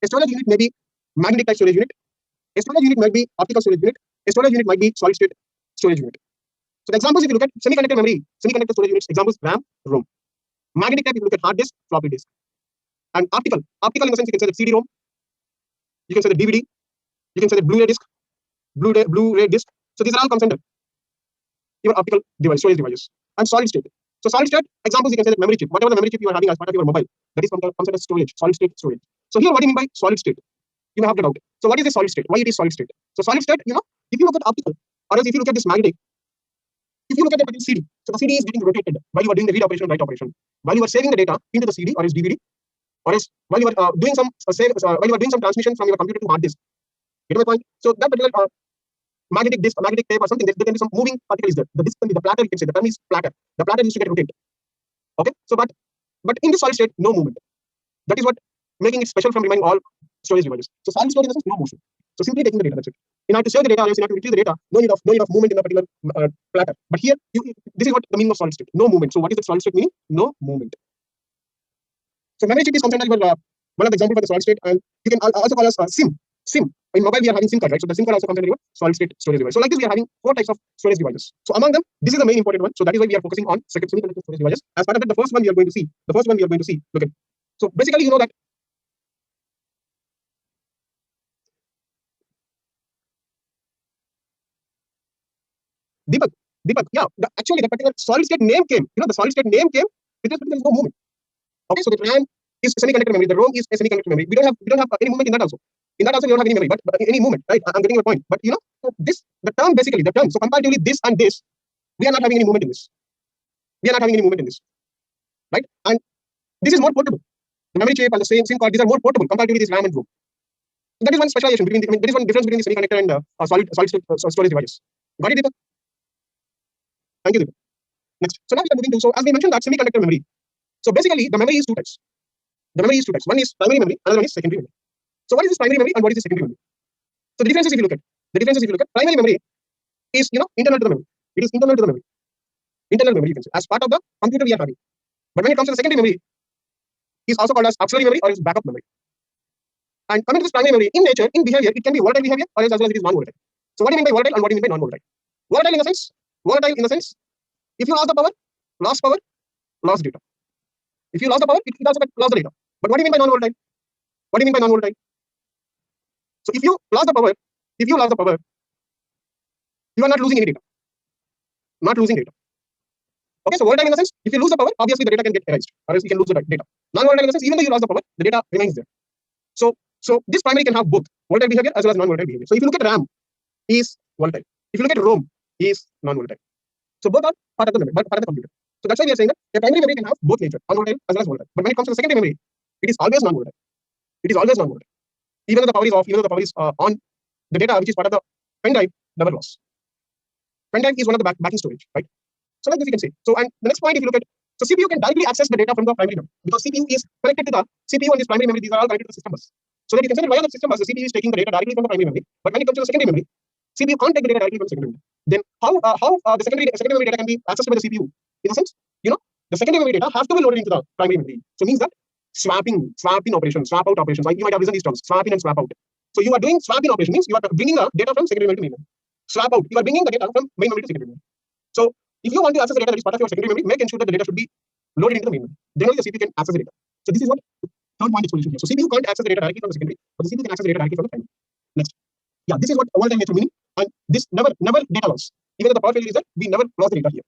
A storage unit may be magnetic type storage unit. A storage unit might be optical storage unit. A storage unit might be solid state storage unit. So the examples, if you look at semiconductor memory, semiconductor storage units, examples RAM, ROM. Magnetic type, if you look at hard disk, floppy disk. And optical in the sense you can say the CD-ROM, you can say the DVD, you can say the Blu-ray disk, Blu-ray disk. So these are all comes under your optical device, storage devices. And solid state. So solid state examples, you can say that memory chip, whatever the memory chip you are having as part of your mobile, that is considered storage, solid state storage. So here, what do you mean by solid state? You may have the doubt. So what is a solid state? Why it is solid state? So solid state, if you look at optical, or else if you look at this magnetic, if you look at the CD, so the CD is getting rotated while you are doing the read operation, write operation, while you are saving the data into the CD or its DVD, or else while you are doing some transmission from your computer to hard disk. Get my point? So that particular magnetic disk, magnetic tape, or something, there can be some moving particle is there. The disk can be the platter. You can say the term is platter. The platter used to get rotated. Okay. So but in the solid state, no movement. That is what making it special from remaining all storage devices. So solid state in the sense, no motion. So simply taking the data. That's it. In order to save the data, or else in order to retrieve the data, no need of movement in the particular platter. But here, this is what the meaning of solid state. No movement. So what is the solid state meaning? No movement. So memory chip is considered one of the examples for the solid state, and you can also call us SIM. SIM. In mobile, we are having SIM card, right? So the SIM card also considered solid state storage device. So like this, we are having 4 types of storage devices. So among them, this is the main important one. So that is why we are focusing on semiconductor storage devices. As part of that, the first one we are going to see. Look at. So basically, you know that. Deepak, yeah. Actually, the particular solid state name came. The solid state name came because there is no movement. Okay, so the RAM is semiconductor memory. The ROM is a semiconductor memory. We don't have any movement in that also. In that also, we don't have any memory, but any movement, right? I'm getting your point. But so the term. So comparatively, this and this, we are not having any movement in this. Right? And this is more portable. The memory chip and the SIM card, these are more portable comparatively this RAM and ROM. So that is one specialization between there is one difference between the semiconductor and solid state storage devices. Got it, Deepak? Thank you, Deepak. Next. So now we are moving to, so as we mentioned that semiconductor memory. So basically, the memory is two types. One is primary memory, another one is secondary memory. So what is this primary memory and what is this secondary memory? So the differences if you look at, primary memory is internal to the memory. It is internal to the memory. Internal memory, you can say, as part of the computer we are having. But when it comes to the secondary memory, is also called as auxiliary memory or is backup memory. And coming to this primary memory, in nature, in behavior, it can be volatile behavior or as well as it is non-volatile. So what do you mean by volatile and what do you mean by non-volatile? Volatile in the sense, if you lost the power, lost data. If you lost the power, it also lost the data. But what do you mean by non-volatile? So if you lost the power, you are not losing any data. Okay, so volatile in the sense, if you lose the power, obviously the data can get erased, or else you can lose the data. Non-volatile in the sense, even though you lost the power, the data remains there. So this primary can have both volatile behavior as well as non-volatile behavior. So if you look at RAM, is volatile. If you look at ROM, is non-volatile. So both are part of the memory, part of the computer. So that's why we are saying that a primary memory can have both nature, non-volatile as well as volatile. But when it comes to the secondary memory, it is always non-volatile. Even though the power is off, even though the power is on, the data which is part of the pen drive never lost. Pen drive is one of the backing storage, right? So like this you can say. So and the next point, if you look at, so CPU can directly access the data from the primary memory because CPU is connected to the CPU and this primary memory. These are all connected to the system bus. So that you can send it via the system as the CPU is taking the data directly from the primary memory. But when it comes to the secondary memory, CPU can't take the data directly from the secondary memory. Then how the secondary memory data can be accessed by the CPU? In a sense, the secondary memory data has to be loaded into the primary memory. So it means that swap in operations, swap out operations. Like you might have listened these terms, swap in and swap out. So you are doing swap in operation, means you are bringing the data from secondary memory to main memory. Swap out, you are bringing the data from main memory to secondary memory. So if you want to access the data that is part of your secondary memory, make ensure that the data should be loaded into the main memory. Then only the CPU can access the data. So this is what third point explanation here. So CPU can't access the data directly from the secondary, but the CPU can access the data directly from the primary. Next. Yeah, this is what all-time nature meaning, and this never data loss. Even though the power failure is that we never lost the data here.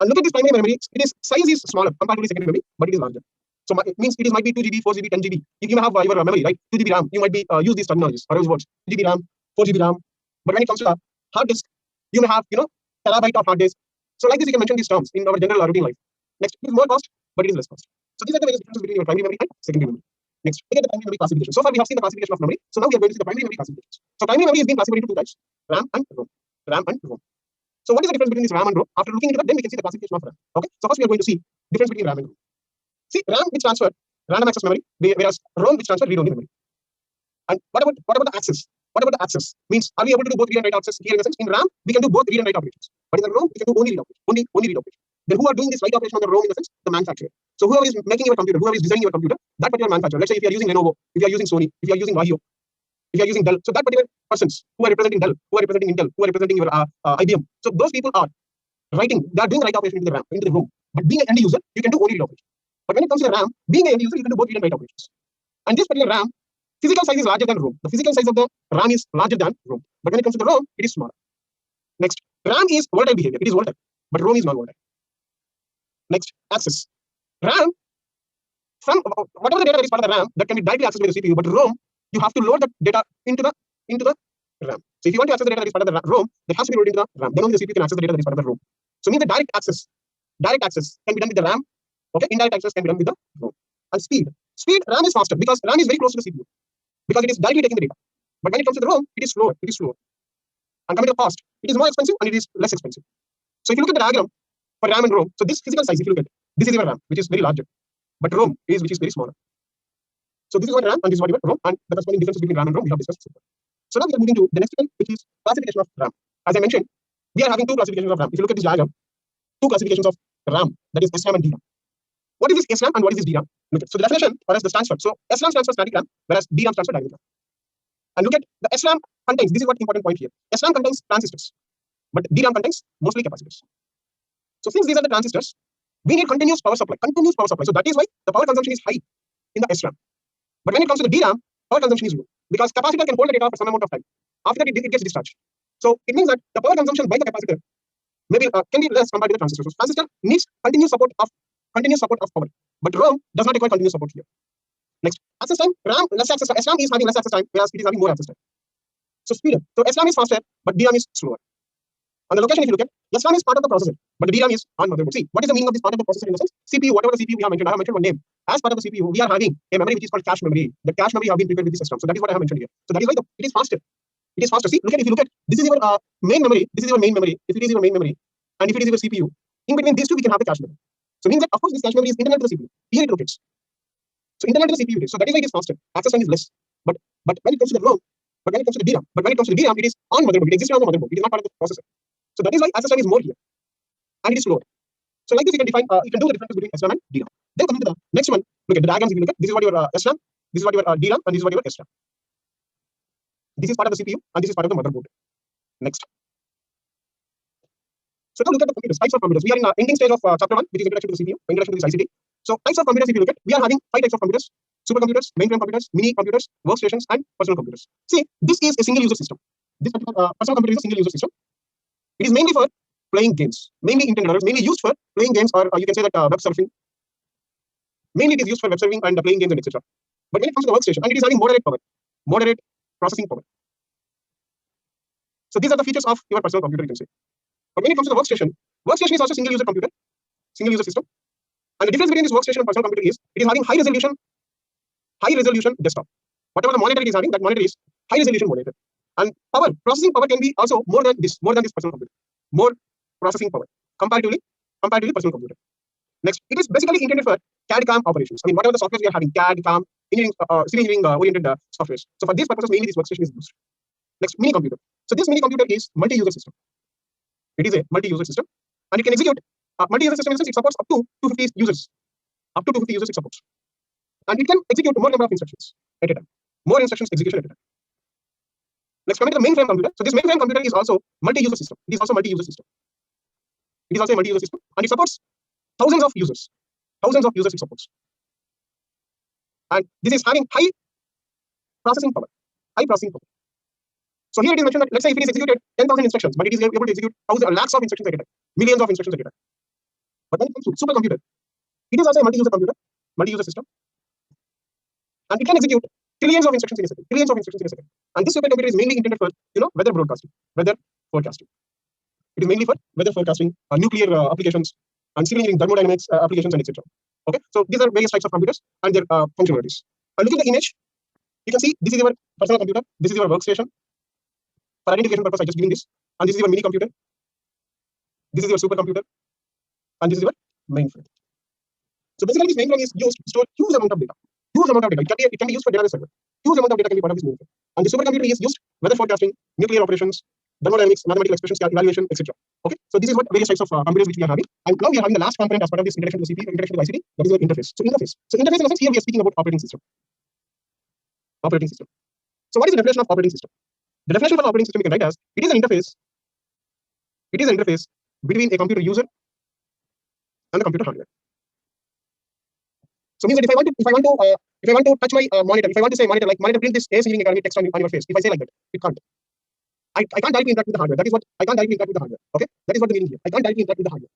And look at this primary memory. Size is smaller compared to the secondary memory, but it is larger. So it means it might be 2 GB, 4 GB, 10 GB. You may have your memory, right? 2 GB RAM. You might be use these terminologies or use words. 2 GB RAM, 4 GB RAM. But when it comes to the hard disk, you may have terabyte of hard disk. So like this, you can mention these terms in our general routine life. Next, it is more cost, but it is less cost. So these are the various differences between your primary memory and secondary memory. Next, look at the primary memory classification. So far, we have seen the classification of memory. So now we are going to see the primary memory classification. So primary memory is being classified into two types: RAM and ROM. RAM and ROM. So what is the difference between this RAM and ROM? After looking into that, then we can see the classification of RAM. Okay. So first we are going to see difference between RAM and ROM. See, RAM which transfer random access memory, whereas ROM which transfer read-only memory. And what about the access? What about the access? Means are we able to do both read and write access here in the sense? In RAM, we can do both read and write operations. But in the ROM, we can do only read operation. Only read operation. Then who are doing this write operation on the ROM in the sense? The manufacturer. So whoever is making your computer, whoever is designing your computer, that particular manufacturer. Let's say if you are using Lenovo, if you are using Sony, if you are using Vahio, if you are using Dell, so that particular persons who are representing Dell, who are representing Intel, who are representing your IBM. So those people are writing, they are doing write operation into the RAM, into the ROM. But being an end user, you can do only read operation. But when it comes to the RAM, being an end user, you can do both read and write operations. And this particular RAM, physical size is larger than ROM. The physical size of the RAM is larger than ROM. But when it comes to the ROM, it is smaller. Next, RAM is volatile behavior. It is volatile, but ROM is non-volatile. Next, access. RAM, from whatever the data that is part of the RAM, that can be directly accessed by the CPU. But ROM, you have to load the data into the RAM. So if you want to access the data that is part of the ROM, that has to be loaded into the RAM. Then only the CPU can access the data that is part of the ROM. So means the direct access can be done with the RAM. Okay, indirect access can be done with the ROM. And speed, RAM is faster because RAM is very close to the CPU because it is directly taking the data. But when it comes to the ROM, it is slower. And coming to the cost, it is more expensive and it is less expensive. So if you look at the diagram for RAM and ROM, so this physical size, if you look at this is your RAM, which is very larger, but ROM is which is very smaller. So this is what RAM and this is what your ROM, and the corresponding differences between RAM and ROM we have discussed so far. So now we are moving to the next one, which is classification of RAM. As I mentioned, we are having two classifications of RAM. If you look at this diagram, two classifications of RAM, that is SRAM and DRAM. What is this SRAM and what is this DRAM? So the definition or as the stands for. So SRAM stands for static RAM, whereas DRAM stands for dynamic RAM. And look at the SRAM contains, this is what important point here. SRAM contains transistors, but DRAM contains mostly capacitors. So since these are the transistors, we need continuous power supply. So that is why the power consumption is high in the SRAM. But when it comes to the DRAM, power consumption is low because capacitor can hold the data for some amount of time. After that, it gets discharged. So it means that the power consumption by the capacitor maybe can be less compared to the transistor. So transistor needs continuous support of power, but ROM does not require continuous support here. Next, access time, RAM less access time. SRAM is having less access time, whereas it is having more access time. So speed. So SRAM is faster, but DRAM is slower. On the location, if you look at, SRAM is part of the processor, but the DRAM is on motherboard. See, what is the meaning of this part of the processor in the sense? CPU, whatever the CPU we have mentioned, I have mentioned one name. As part of the CPU, we are having a memory which is called cache memory. The cache memory have been prepared with this SRAM. So that is what I have mentioned here. So that is why it is faster. It is faster. See, if you look at, this is your main memory. This is your main memory. If it is your main memory, and if it is your CPU, in between these two, we can have the cache memory. So it means that, of course, this cache memory is internal to the CPU. Here it locates. So internal to the CPU. So that is why it is faster. Access time is less. But when it comes to the ROM, it is on motherboard. It exists on the motherboard. It is not part of the processor. So that is why access time is more here, and it is slower. So like this, you can define, you can do the difference between SRAM and DRAM. Then coming to the next one, look at the diagrams. If you look at, this is what your SRAM, this is what your DRAM, and this is what your SRAM. This is part of the CPU, and this is part of the motherboard. Next. So now look at the computers, types of computers. We are in the ending stage of chapter 1, which is introduction to the CPU, introduction to this ICT. So types of computers, if you look at, we are having 5 types of computers: supercomputers, mainframe computers, mini computers, workstations, and personal computers. See, this is a single user system. This personal computer is a single user system. It is mainly for playing games, mainly intended, mainly used for playing games, or you can say that web surfing. Mainly it is used for web surfing and playing games and etc. But when it comes to the workstation, and it is having moderate processing power. So these are the features of your personal computer, you can say. But when it comes to the workstation is also single user computer, single user system. And the difference between this workstation and personal computer is it is having high resolution desktop. Whatever the monitor it is having, that monitor is high resolution monitor. And processing power can be also more than this personal computer. More processing power comparatively personal computer. Next, it is basically intended for CAD CAM operations. I mean, whatever the software we are having, CAD CAM, oriented software. So for these purposes, mainly this workstation is used. Next, mini computer. So this mini computer is multi-user system. It is a multi-user system, and it can execute multi-user system in the sense it supports up to 250 users. Up to 250 users it supports, and it can execute more number of instructions at a time. More instructions execution at a time. Let's come to the mainframe computer. So this mainframe computer is also multi-user system. It is also multi-user system. It is also a multi-user system, and it supports thousands of users. Thousands of users it supports, and this is having high processing power. High processing power. So here it is mentioned that let's say if it is executed 10,000 instructions, but it is able to execute lakhs of instructions at a time, millions of instructions at a time. But when it comes to supercomputer, it is also a multi-user computer, multi-user system, and it can execute trillions of instructions in a second. Trillions of instructions in a second. And this supercomputer is mainly intended for weather broadcasting, weather forecasting. It is mainly for weather forecasting, nuclear applications, and civil engineering, thermodynamics applications, and etc. Okay, so these are various types of computers and their functionalities. Look at the image. You can see this is your personal computer. This is your workstation. For identification purpose, I just given this, and this is your mini computer. This is your supercomputer, and this is your mainframe. So basically, this mainframe is used to store huge amount of data. Huge amount of data. It can be used for database server. Huge amount of data can be part of this mainframe. And the supercomputer is used weather forecasting, nuclear operations, thermodynamics, mathematical expressions, evaluation, etc. Okay, so this is what various types of computers which we are having. And now we are having the last component as part of this introduction to CPU, introduction to ICT. That is your interface. So interface. So interface in a sense here we are speaking about operating system. Operating system. So what is the definition of operating system? The definition for operating system you can write as it is an interface. It is an interface between a computer user and the computer hardware. So means that if I want to touch my monitor, if I want to say monitor print this Ese&Gate Academy text on your face, if I say like that, it can't. I can't directly interact with the hardware. That is what I can't directly interact with the hardware. Okay, that is what the meaning here. I can't directly interact with the hardware.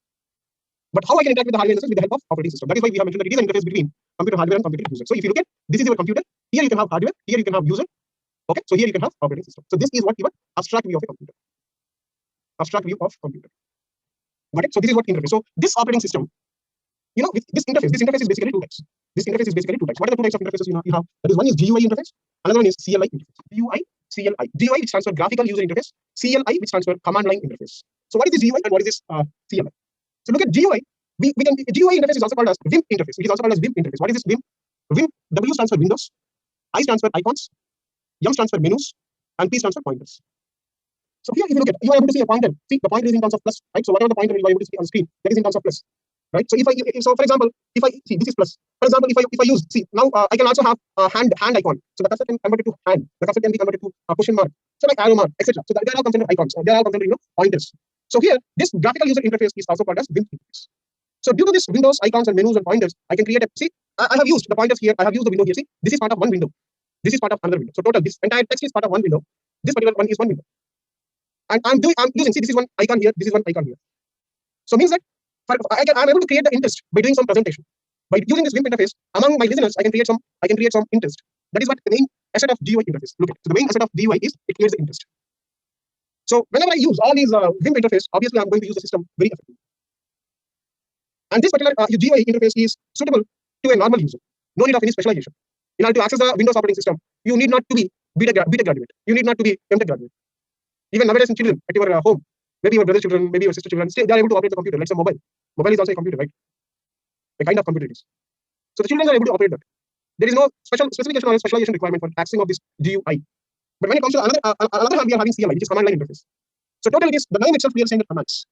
But how I can interact with the hardware is with the help of operating system. That is why we have mentioned that it is an interface between computer hardware and computer user. So if you look at this is your computer, here you can have hardware, here you can have user. Okay, so here you can have operating system. So this is what your abstract view of a computer. Abstract view of computer. Got it? So this is what interface. So this operating system, with this interface is basically two types. This interface is basically two types. What are the two types of interfaces you have? That is one is GUI interface, another one is CLI interface. GUI, CLI. GUI which stands for graphical user interface, CLI which stands for command line interface. So what is this GUI and what is this CLI? So look at GUI. GUI interface is also called as Vim interface. It is also called as Vim interface. What is this Vim? Vim, W stands for Windows, I stands for icons, M stands for menus, and P stands for pointers. So here if you look at, you are able to see a pointer. See, the pointer is in terms of plus, right? So whatever the pointer you are able to see on screen, that is in terms of plus. Right. So for example, if I see this is plus. For example, if I use now I can also have a hand icon. So the cursor can be converted to hand. The cursor can be converted to a question mark. So like arrow mark, etc. So they are all considered icons. They are all considered pointers. So here this graphical user interface is also called as Vim interface. So due to this Windows icons and menus and pointers, I can create I have used the pointers here. I have used the window here. See, this is part of one window. This is part of another window. So total this entire text is part of one window. This particular one is one window. And I'm using. See, this is one icon here. This is one icon here. So means that I'm able to create the interest by doing some presentation. By using this Vim interface, among my listeners, I can create some interest. That is what the main asset of GUI interface. Look at. So the main asset of GUI is it creates the interest. So whenever I use all these Vim interface, obviously I'm going to use the system very effectively. And this particular GUI interface is suitable to a normal user. No need of any specialization. In order to access the Windows operating system, you need not to be BTech graduate. You need not to be MTech graduate. Even nowadays in children at your home, maybe your brother's children, maybe your sister's children, they are able to operate the computer, like a mobile. Mobile is also a computer, right? A kind of computer it is. So the children are able to operate that. There is no specification or specialization requirement for accessing of this GUI. But when it comes to another hand, we are having CLI, which is command line interface. So totally, it is the name itself we are saying the commands.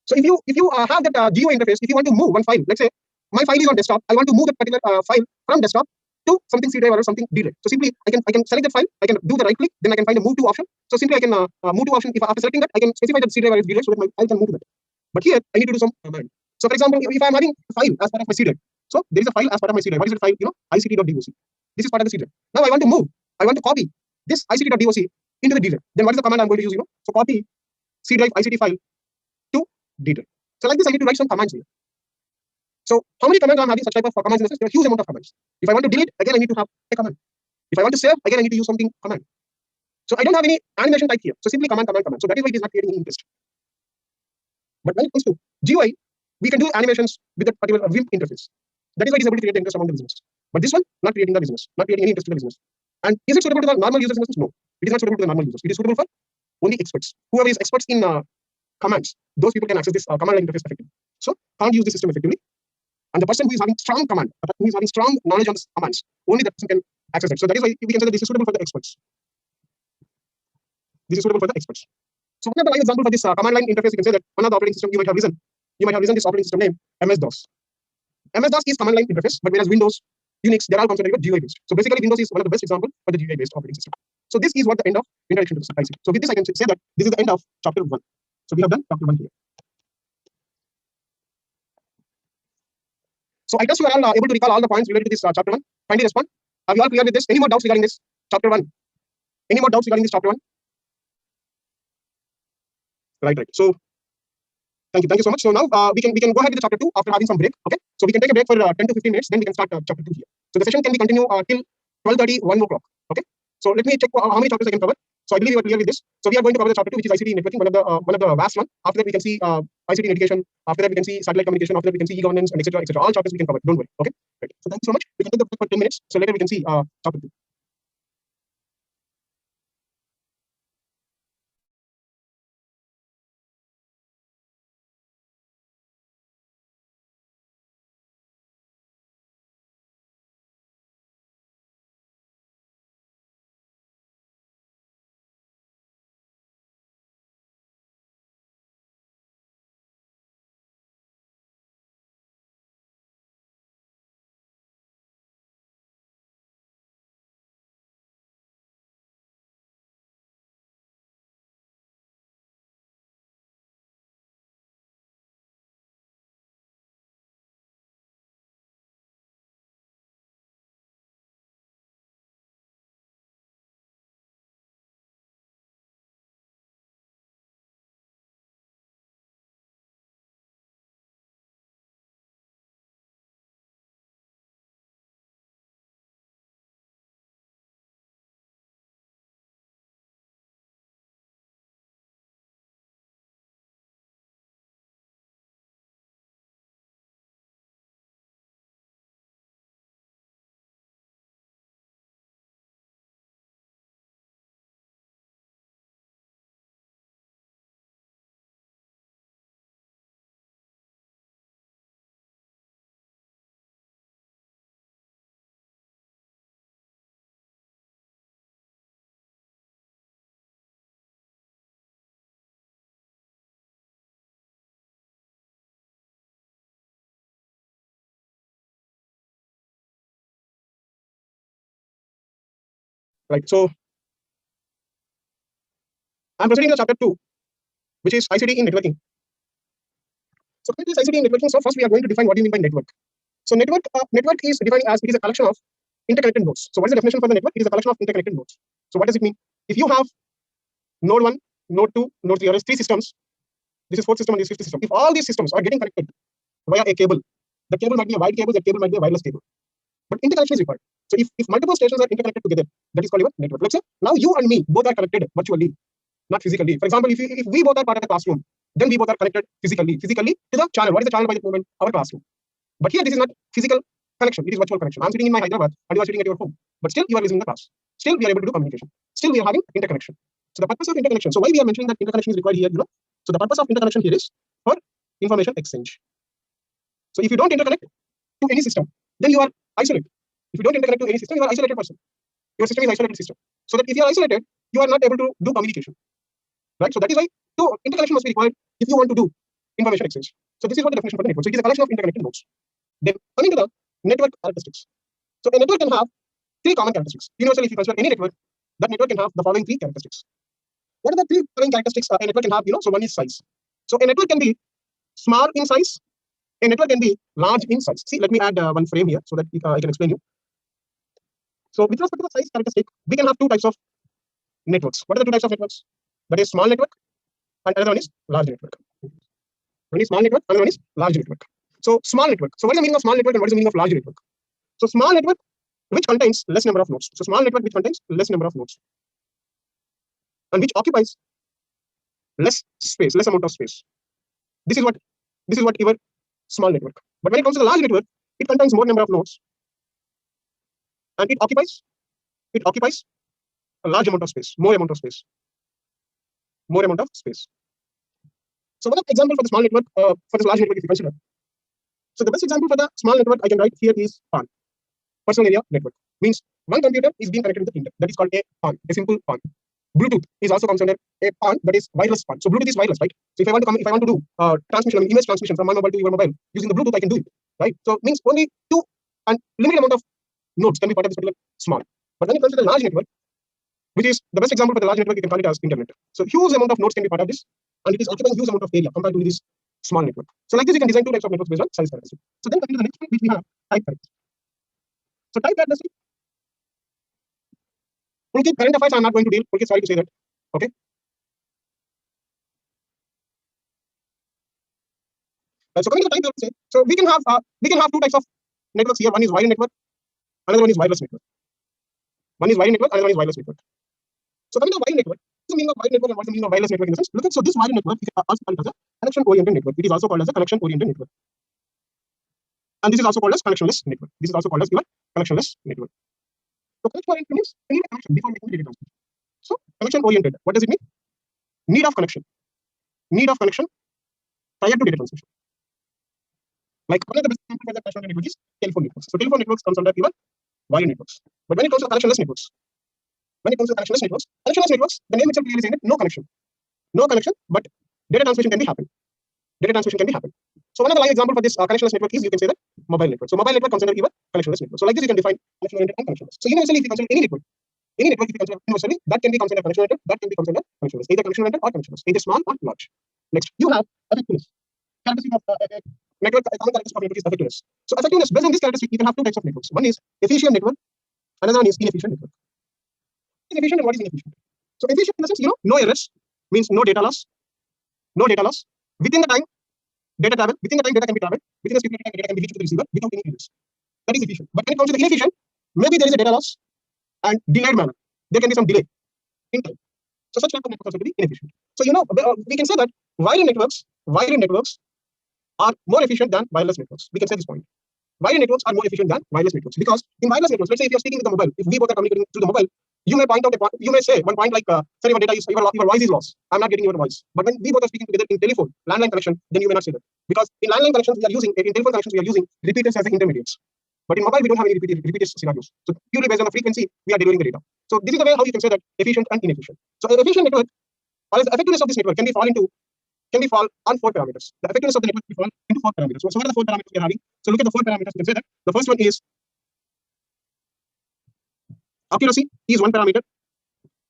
So if you have that GUI interface, if you want to move one file, let's say my file is on desktop, I want to move that particular file from desktop to something C drive or something D drive. So simply I can select that file, I can do the right click, then I can find a move to option. So simply I can move to option. If after selecting that, I can specify that C drive or D drive so that my file can move to that. But here I need to do some command. So for example, if I'm having a file as part of my C drive, so there is a file as part of my C drive. What is the file? ICT.doc. This is part of the C drive. Now I want to move. I want to copy this ICT.doc into the D drive. Then what is the command I'm going to use? So copy C drive ICT file to D drive. So like this, I need to write some commands here. So how many commands I'm having such type of commands in the sense? There are a huge amount of commands. If I want to delete, again I need to have a command. If I want to save, again I need to use something command. So I don't have any animation type here. So simply command. So that is why it is not creating any interest. But when it comes to GUI, we can do animations with that particular Vim interface. That is why it is able to create the interest among the business. But this one, not creating the business, not creating any interest to the business. And is it suitable to the normal users? No, it is not suitable to the normal users. It is suitable for only experts. Whoever is experts in commands, those people can access this command line interface effectively. So can't use the system effectively. And the person who is having strong command, the person who is having strong knowledge on the commands, only that person can access it. So that is why we can say that this is suitable for the experts. This is suitable for the experts. So one of the live example for this command line interface, you can say that one of the operating system you might have risen this operating system name MS-DOS. MS-DOS is command line interface, but whereas Windows, Unix, they're all considered GUI based. So basically, Windows is one of the best examples for the GUI based operating system. So this is what the end of introduction to ICT. So with this, I can say that this is the end of chapter 1. So we have done chapter 1 here. So I trust you are all able to recall all the points related to this chapter 1. Kindly respond. Are you all clear with this? Any more doubts regarding this chapter 1? Any more doubts regarding this chapter 1? Right. So thank you so much. So now we can go ahead with the chapter 2 after having some break. Okay. So we can take a break for 10 to 15 minutes. Then we can start chapter 2 here. So the session can be continued till 12:30, 1 o'clock. Okay. So let me check how many chapters I can cover. So I believe you are clear with this. So we are going to cover the chapter 2, which is ICT networking, one of the vast one. After that, we can see ICT in education. After that, we can see satellite communication. After that, we can see e-governance and etc. All chapters we can cover. Don't worry. Okay. Right. So thank you so much. We can take the break for 10 minutes. So later we can see chapter 2. Right. So I'm proceeding to chapter 2, which is ICT in networking. So what is ICT in networking? So first we are going to define what do you mean by network. So network is defined as it is a collection of interconnected nodes. So what is the definition for the network? It is a collection of interconnected nodes. So what does it mean? If you have node 1, node 2, node 3, or 3 systems, this is fourth system and this is fifth system. If all these systems are getting connected via a cable, the cable might be a wide cable, the cable might be a wireless cable. But interconnection is required. So if multiple stations are interconnected together, that is called your network. Let's say now you and me both are connected virtually, not physically. For example, if we both are part of the classroom, then we both are connected physically to the channel. What is the channel by the movement? Our classroom. But here this is not physical connection, it is virtual connection. I'm sitting in my Hyderabad and you are sitting at your home. But still you are listening to the class. Still we are able to do communication. Still we are having interconnection. So the purpose of interconnection. So why we are mentioning that interconnection is required here, So the purpose of interconnection here is for information exchange. So if you don't interconnect to any system, then you are isolated. If you don't interconnect to any system, you are isolated person. Your system is isolated system. So that if you are isolated, you are not able to do communication. Right? So that is why interconnection must be required if you want to do information exchange. So this is what the definition for the network. So it is a collection of interconnected nodes. Then coming to the network characteristics. So a network can have 3 common characteristics. Universally, if you consider any network, that network can have the following 3 characteristics. What are the 3 following characteristics a network can have? So one is size. So a network can be small in size. A network can be large in size. See, let me add one frame here so that I can explain you. So with respect to the size characteristic, we can have 2 types of networks. What are the 2 types of networks? That is small network and another one is large network. One is small network, another one is large network. So small network. So what is the meaning of small network and what is the meaning of large network? So small network which contains less number of nodes. So small network which contains less number of nodes and which occupies less space, less amount of space. This is what your small network. But when it comes to the large network, it contains more number of nodes and it occupies a large amount of space, more amount of space. So one example for the small network, for this large network, if you consider. So the best example for the small network I can write here is PAN, personal area network. Means one computer is being connected with the printer. That is called a PAN, a simple PAN. Bluetooth is also considered a PAN, that is wireless PAN. So Bluetooth is wireless, right? So if I want to do transmission, I mean image transmission from one mobile to your mobile using the Bluetooth, I can do it, right? So means only two and limited amount of nodes can be part of this particular small. But when it comes to the large network, which is the best example for the large network, you can call it as internet. So huge amount of nodes can be part of this, and it is occupying huge amount of area compared to this small network. So like this, you can design two types of networks based on size characteristic. So then coming to the next one, which we have type characteristic. So type characteristic. Pulkit, current affairs I'm not going to deal. Pulkit, sorry to say that. Okay. So coming to the type characteristic, so we can have two types of networks here. One is wired network, another one is wireless network. One is wired network, another one is wireless network. So coming to wired network, what's the meaning of wired network and what's the meaning of wireless network in the sense? Look at, so this wired network is also called as a connection-oriented network. It is also called as a connection-oriented network. And this is also called as connectionless network. This is also called as your connectionless network. So connection-oriented means we need a connection before making data transmission. So connection-oriented, what does it mean? Need of connection. Need of connection prior to data transmission. Like one of the best examples for the connection network is telephone networks. So telephone networks comes under even wired networks. But when it comes to connectionless networks, the name itself clearly saying that no connection. No connection, but data transmission can be happen. Data transmission can be happen. So one of the live example for this connectionless network is, you can say that mobile network. So mobile network consider even connectionless network. So like this, you can define connection-oriented and connectionless. So universally, if you consider any network if you consider universally, that can be considered connection-oriented, that can be considered connectionless, either connection-oriented or connectionless, either small or large. Next, you have effectiveness. Characteristic of network, common characteristic of network is effectiveness. So effectiveness, based on this characteristic, you can have two types of networks. One is efficient network, another one is inefficient network. Efficient and what is inefficient? So efficient in the sense, no errors, means no data loss, within the time data travel, within the time data can be traveled, within the stipulated time data can be reached to the receiver without any errors. That is efficient. But when it comes to the inefficient, maybe there is a data loss and delayed manner. There can be some delay in time. So such type of network also to be inefficient. So we can say that wired networks are more efficient than wireless networks. We can say this point. Wired networks are more efficient than wireless networks because in wireless networks, let's say if you're speaking with the mobile, if we both are communicating through the mobile, you may say one point like, sorry, your data is your voice is lost. I'm not getting your voice. But when we both are speaking together in telephone, landline connection, then you may not say that. Because in landline connections, in telephone connections, we are using repeaters as the intermediates. But in mobile, we don't have any repeaters scenarios. So purely based on the frequency, we are delivering the data. So this is the way how you can say that efficient and inefficient. So an efficient network, or the effectiveness of this network can be fall on 4 parameters. The effectiveness of the network can fall into 4 parameters. So what are the 4 parameters we are having? So look at the 4 parameters. You can say that the first one is accuracy is 1 parameter.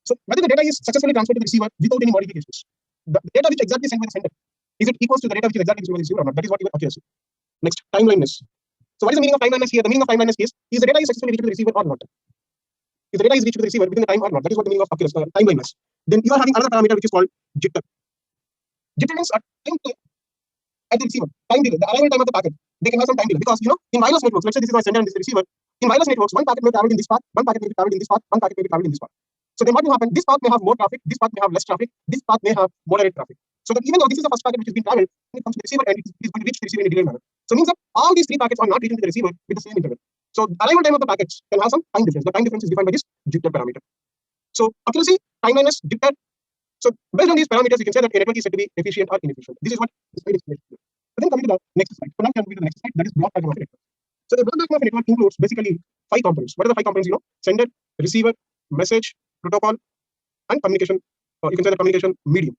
So whether the data is successfully transferred to the receiver without any modifications. The data which exactly sent by the sender, is it equals to the data which is exactly sent by the receiver or not? That is what your accuracy. Next, timeliness. So what is the meaning of timeliness here? The meaning of timeliness is the data is successfully reached to the receiver or not? If the data is reached to the receiver within the time or not, that is what the meaning of accuracy, timeliness. Then you are having another parameter which is called jitter. Jitter means a time delay at the receiver. Time delay, the arrival time of the packet. They can have some time delay because in wireless networks, let's say this is my sender and this is the receiver. In wireless networks, one packet may travel in this path, one packet may be traveled in this path, one packet may be traveled in this path. So then what will happen? This path may have more traffic, this path may have less traffic, this path may have moderate traffic. So that even though this is the first packet which has been traveled, when it comes to the receiver end, it is going to reach the receiver in a delayed manner. So it means that all these 3 packets are not reaching to the receiver with the same interval. So the arrival time of the packets can have some time difference. The time difference is defined by this jitter parameter. So accuracy, timeliness, jitter. So based on these parameters, you can say that a network is said to be efficient or inefficient. This is what this slide explains. But then coming to the next slide. So now can we to the next slide, that is block diagram of a network. So the block diagram of a network includes basically 5 components. What are the 5 components? Sender, receiver, message, protocol, and communication. Or you can say the communication medium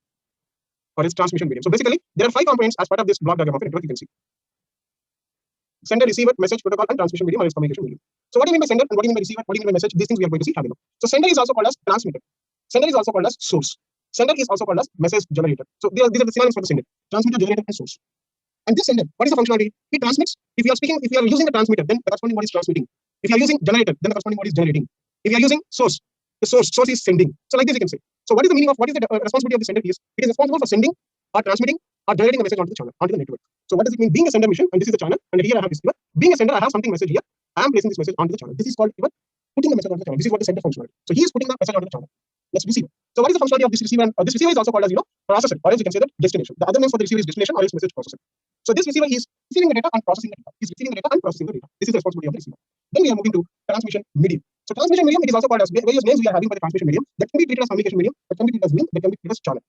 or its transmission medium. So basically, there are 5 components as part of this block diagram of a network. You can see sender, receiver, message, protocol, and transmission medium or its communication medium. So what do you mean by sender and what do you mean by receiver? What do you mean by message? These things we are going to see how. So sender is also called as transmitter. Sender is also called as source. Sender is also called as message generator. So these are the synonyms for the sender: transmitter, generator, and source. And this sender, what is the functionality? It transmits. If you are using the transmitter, then the corresponding word is transmitting. If you are using generator, then the corresponding word is generating. If you are using source, the source is sending. So like this you can say. So what is the meaning of what is the responsibility of the sender is? It is responsible for sending or transmitting or generating a message onto the channel, onto the network. So what does it mean? Being a sender mission, and this is the channel, and here I have receiver. Being a sender, I have something message here. I am placing this message onto the channel. This is called even putting the message onto the channel. This is what the sender functionality. So he is putting the message onto the channel. Let's receive. So what is the functionality of this receiver? And this receiver is also called as processor, or else you can say that destination. The other name for the receiver is destination or else message processor. So this receiver is receiving the data and processing the data. He's receiving the data and processing the data. This is the responsibility of the receiver. Then we are moving to transmission medium. So transmission medium, it is also called as various names we are having for the transmission medium. That can be treated as communication medium, that can be treated as link, that can be treated as channel.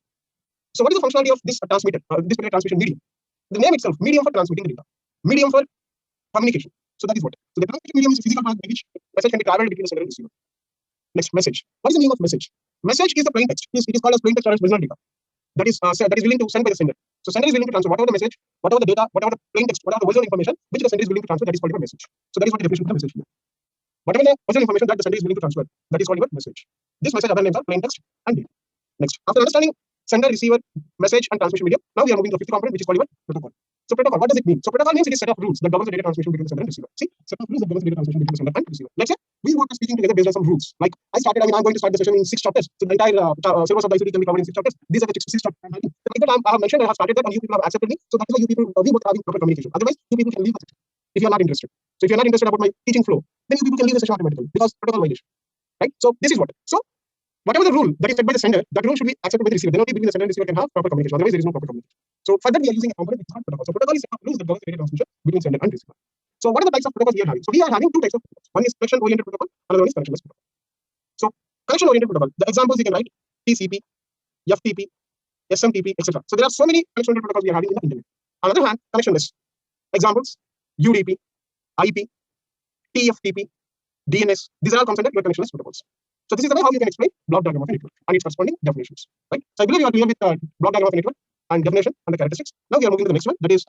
So what is the functionality of this transmitter, this particular transmission medium? The name itself, medium for transmitting the data. medium for communication. So that is what. So the communication medium is a physical path by which message can be traveled between the sender and receiver. Next, message. What is the meaning of message? Message is the plain text. It is called as plain text or as original data. That is willing to send by the sender. So sender is willing to transfer whatever the message, whatever the data, whatever the plain text, whatever the original information which the sender is willing to transfer. That is called your message. So that is what the definition of the message is. Whatever the original information that the sender is willing to transfer, that is called your message. This message other names are plain text and data. Next, after understanding sender, receiver, message, and transmission medium, now we are moving to the fifth component, which is called your protocol. So protocol, what does it mean? So protocol means it is a set of rules that governs the data transmission between the sender and receiver. See, set of rules that governs the data transmission between the sender and receiver. Let's say we want to speaking together based on some rules. Like I'm going to start the session in 6 chapters. So the entire syllabus of the ICT can be covered in 6 chapters. These are the 6 chapters. Like that I have mentioned, I have started that, and you people have accepted me. So that is why you people, we both are having proper communication. Otherwise, you people can leave the session if you are not interested. So if you are not interested about my teaching flow, then you people can leave the session automatically because protocol violation. Right? So this is what. So whatever the rule that is set by the sender, that rule should be accepted by the receiver. Then only between the sender and receiver can have proper communication. Otherwise, there is no proper communication. So for that, we are using a component which is called protocol. So protocol is a set of rules that governs the data transmission between sender and receiver. So what are the types of protocols we are having? So we are having 2 types of protocols. One is connection-oriented protocol, another one is connectionless protocol. So connection-oriented protocol, the examples you can write TCP, FTP, SMTP, etc. So there are so many connection-oriented protocols we are having in the internet. On the other hand, connectionless examples, UDP, IP, TFTP, DNS. These are all considered your connectionless protocols. So this is the way how you can explain block diagram of a network and its corresponding definitions. Right? So I believe you are clear with block diagram of a network and definition and the characteristics. Now we are moving to the next one, that is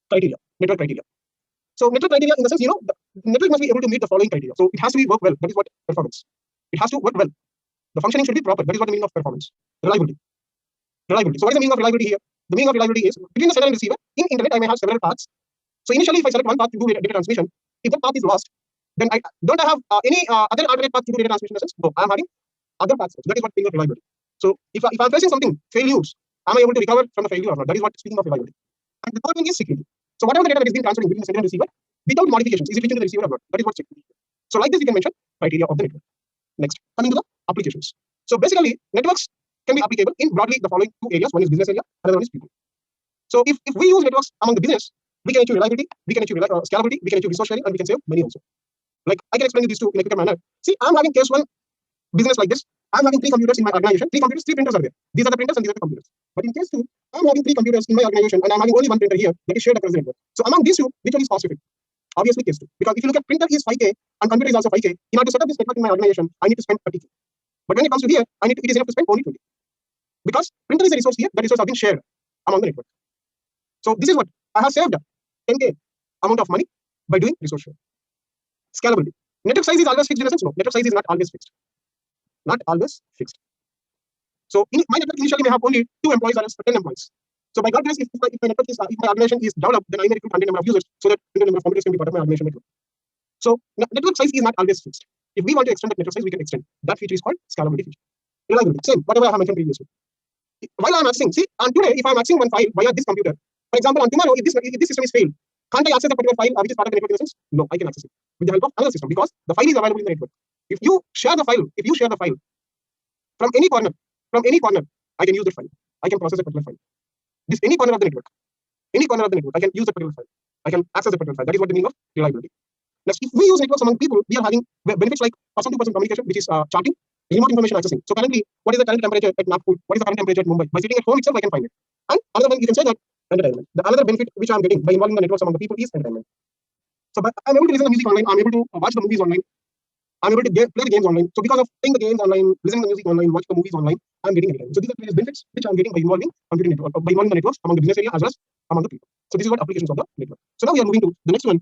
criteria, network criteria. So network criteria, in the sense, the network must be able to meet the following criteria. So it has to be work well. That is what performance. It has to work well. The functioning should be proper. That is what the meaning of performance. Reliability. Reliability. So what is the meaning of reliability here? The meaning of reliability is between the sender and receiver. In internet, I may have several paths. So initially, if I select one path to do data transmission, if that path is lost, then I have any other alternate path to do data transmission. In a sense, no, I am having other paths. That is what meaning of reliability. So if I'm facing something failures, am I able to recover from the failure or not? That is what speaking of reliability. And the third one is security. So whatever the data that is being transferred between the sender and receiver, without modifications, is it reaching the receiver or not? That is what security. So like this, we can mention criteria of the network. Next, coming to the applications. So basically, networks can be applicable in broadly the following 2 areas. One is business area, another one is people. So if we use networks among the business, we can achieve reliability, we can achieve scalability, we can achieve resource sharing, and we can save money also. Like I can explain you these two in a quicker manner. See, I'm having case one business like this. I'm having 3 computers in my organization. 3 computers, 3 printers are there. These are the printers and these are the computers. But in case 2, I'm having 3 computers in my organization and I'm having only 1 printer here that is shared across the network. So among these 2, which one is cost effective? Obviously case 2. Because if you look at printer is 5K and computer is also 5K, in order to set up this network in my organization, I need to spend 30K. But when it comes to here, it is enough to spend only 20. Because printer is a resource here, that resource has been shared among the network. So this is what I have saved 10K amount of money by doing resource share. Scalability. Network size is always fixed in a sense? No. Network size is not always fixed. Not always fixed. So in my network initially may have only 2 employees or 10 employees. So by God grace, if my network is, if my organization is developed, then I may recruit 100 number of users so that the number of computers can be part of my organization network. So network size is not always fixed. If we want to extend that network size, we can extend. That feature is called scalability feature. Reliability. Same, whatever I have mentioned previously. While I'm accessing, see, on today, if I'm accessing one file via this computer, for example, on tomorrow, if this system is failed, can't I access that particular file which is part of the network in the sense? No, I can access it with the help of another system because the file is available in the network. If you share the file, from any corner, I can use that file. I can process a particular file. This any corner of the network, I can use that particular file. I can access the particular file. That is what the meaning of reliability. Next, if we use networks among people, we are having benefits like person-to-person communication, which is charting, remote information accessing. So currently, what is the current temperature at Nagpur? What is the current temperature at Mumbai? By sitting at home itself, I can find it. And another one, you can say that entertainment. The another benefit which I'm getting by involving the networks among the people is entertainment. So I'm able to listen to music online. I'm able to watch the movies online. I'm able to play the games online. So because of playing the games online, listening to the music online, watching the movies online, I'm getting entertainment. So these are various benefits which I'm getting by involving computing network, by involving the networks among the business area as well as among the people. So this is what applications of the network. So now we are moving to the next one.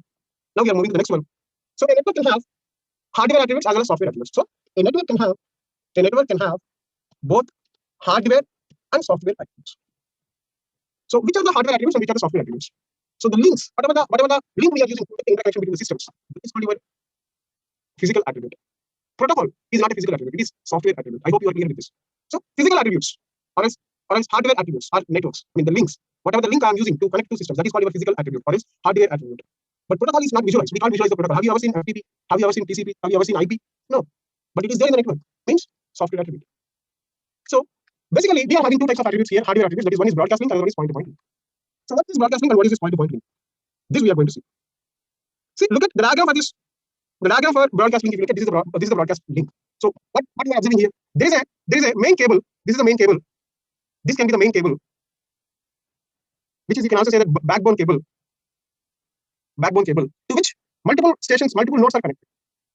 So a network can have hardware attributes as well as software attributes. So a network can have both hardware and software attributes. So which are the hardware attributes and which are the software attributes? So the links, whatever the link we are using to get the interaction between the systems, is called your physical attribute. Protocol is not a physical attribute; it is software attribute. I hope you are clear with this. So physical attributes, or else hardware attributes, are networks. I mean the links, whatever the link I am using to connect two systems, that is called your physical attribute, or else hardware attribute. But protocol is not visualized. We can't visualize the protocol. Have you ever seen FTP? Have you ever seen TCP? Have you ever seen IP? No. But it is there in the network. Means software attribute. So basically, we are having 2 types of attributes here, hardware attributes. That is, one is broadcast link, and another one is point-to-point link. So what is broadcast link and what is this point-to-point link? This we are going to see. See, look at the diagram for this. The diagram for broadcast link. If you look at this is the broadcast link. So what we are observing here? There is a main cable. This is the main cable. This can be the main cable, which is, you can also say, the backbone cable. backbone cable to which multiple stations, multiple nodes are connected.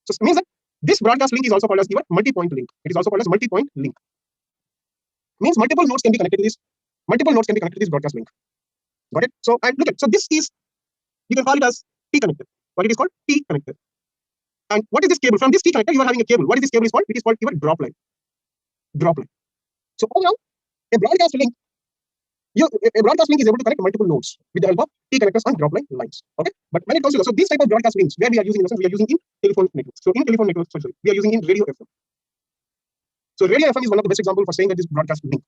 So it means that this broadcast link is also called as your multi-point link. It is also called as multi-point link. Means multiple nodes can be connected to this broadcast link. Got it? So and look at, so this is, you can call it as T connector. What it is called? T connector. And what is this cable? From this T connector, you are having a cable. What is this cable is called? It is called your drop line. Drop line. So overall, a broadcast link is able to connect multiple nodes with the help of T connectors and drop line lines. Okay. But when it comes to so these type of broadcast links, where we are using, we are using in telephone networks. So in telephone networks, we are using in radio FM. So radio FM is one of the best examples for saying that this broadcast link.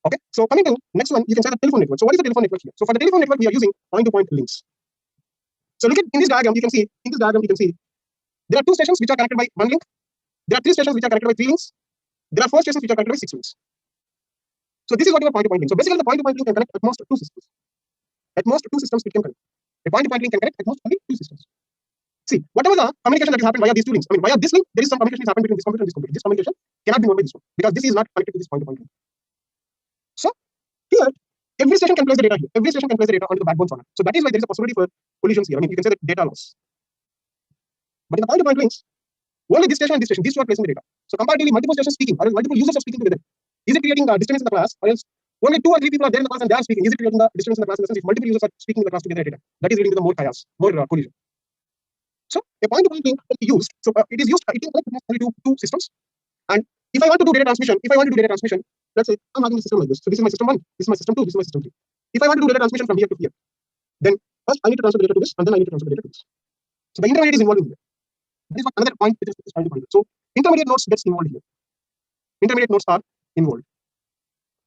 Okay. So coming to next one, you can say the telephone network. So what is the telephone network here? So for the telephone network, we are using point-to-point links. So look at in this diagram, you can see there are 2 stations which are connected by 1 link. There are 3 stations which are connected by 3 links. There are 4 stations which are connected by 6 links. So this is what your point-to-point link. So basically, the point-to-point link can connect at most 2 systems. At most 2 systems it can connect. A point-to-point link can connect at most only 2 systems. See, whatever the communication that is happened via these 2 links, I mean via this link, there is some communication is happened between this computer and this computer. This communication cannot be known by this one because this is not connected to this point-to-point link. So here, every station can place the data here. Every station can place the data onto the backbone channel. So that is why there is a possibility for collisions here. I mean, you can say that data loss. But in the point-to-point links, only this station and this station, these 2 are placing the data. So comparatively, multiple stations speaking, or multiple users are speaking together. Is it creating a disturbance in the class, or else only 2 or 3 people are there in the class and they are speaking? Is it creating a disturbance in the class in the sense if multiple users are speaking in the class together data? That is leading to the more chaos, more collision. So a point-to-point link can be used. So it is used. It can connect only two systems. And if I want to do data transmission, let's say I'm having a system like this. So this is my system 1, this is my system 2, this is my system 3. If I want to do data transmission from here to here, then first I need to transfer the data to this, and then I need to transfer the data to this. So the intermediate is involved in here. That is what another point which is point-to-point. So intermediate nodes gets involved here. Intermediate nodes are involved.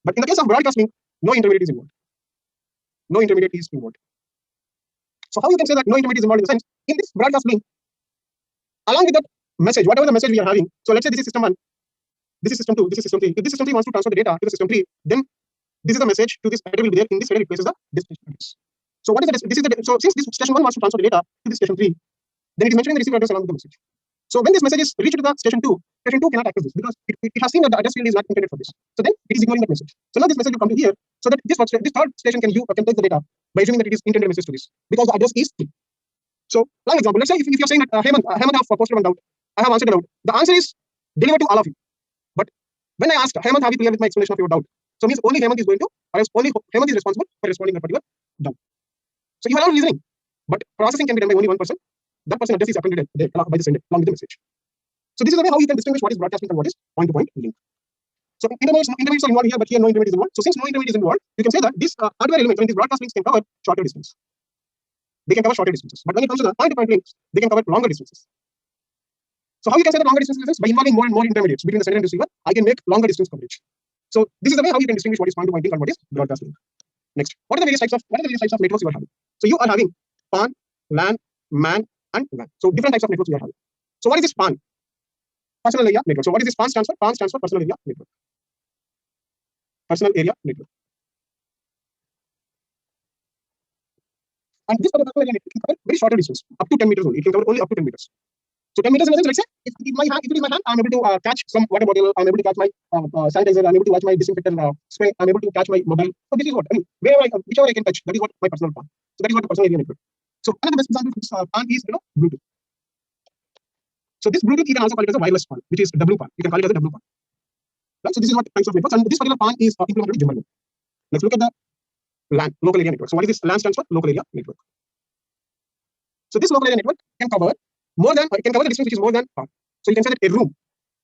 But in the case of broadcast link, no intermediate is involved. No intermediate is involved. So how you can say that no intermediate is involved in the sense, in this broadcast link, along with that message, whatever the message we are having, so let's say this is system 1, this is system 2, this is system 3. If this system 3 wants to transfer the data to the system 3, then this is the message to this header will be there. In this header, it places the destination address. So what is the so since this station 1 wants to transfer the data to this station 3, then it is mentioning the receiver address along with the message. So when this message is reached to the station 2 cannot access this because it has seen that the address field is not intended for this. So then it is ignoring that message. So now this message will come to here, so that this third station can take the data by assuming that it is intended message to this because the address is 3. So, for example, let's say if you're saying that Hemant have posted one doubt, I have answered a doubt. The answer is delivered to all of you. But when I asked Hemant, have you clear with my explanation of your doubt? So means only Hemant is going to, or only Hemant is responsible for responding to that particular doubt. So you are all listening, but processing can be done by only one person. That person address is appended there by the sender along with the message. So this is the way how you can distinguish what is broadcasting and what is point-to-point link. So intermediates are involved here, but here no intermediate is involved. So since no intermediate is involved, you can say that this hardware elements, I mean these broadcast links can cover shorter distance. They can cover shorter distances. But when it comes to the point-to-point links, they can cover longer distances. So how you can say that longer distances? By involving more and more intermediates between the sender and receiver, I can make longer distance coverage. So this is the way how you can distinguish what is point-to-point link and what is broadcast link. Next, what are the various types of networks you are having? So you are having PAN, LAN, MAN, and WAN. So different types of networks you are having. So what is this PAN? Personal area network. So what is this PAN stands for? PAN stands for personal area network. Personal area network. And this personal area network can cover very shorter distance, up to 10 meters only. It can cover only up to 10 meters. So 10 meters in the sense, let's say, if it is in my hand, I'm able to catch some water bottle, I'm able to catch my sanitizer, I'm able to catch my disinfectant spray, I'm able to catch my mobile. So this is what, I mean, whichever I can touch, that is what my personal PAN. So that is what the personal area network. So another best example of this PAN is, Bluetooth. So this Bluetooth, you can also call it as a wireless PAN, which is W PAN. You can call it as a W PAN. Right? So this is what types of networks, and this particular PAN is implemented in Germany. Let's look at the LAN, local area network. So what is this? LAN stands for local area network. So this local area network can cover the distance which is more than PAN. So you can say that a room,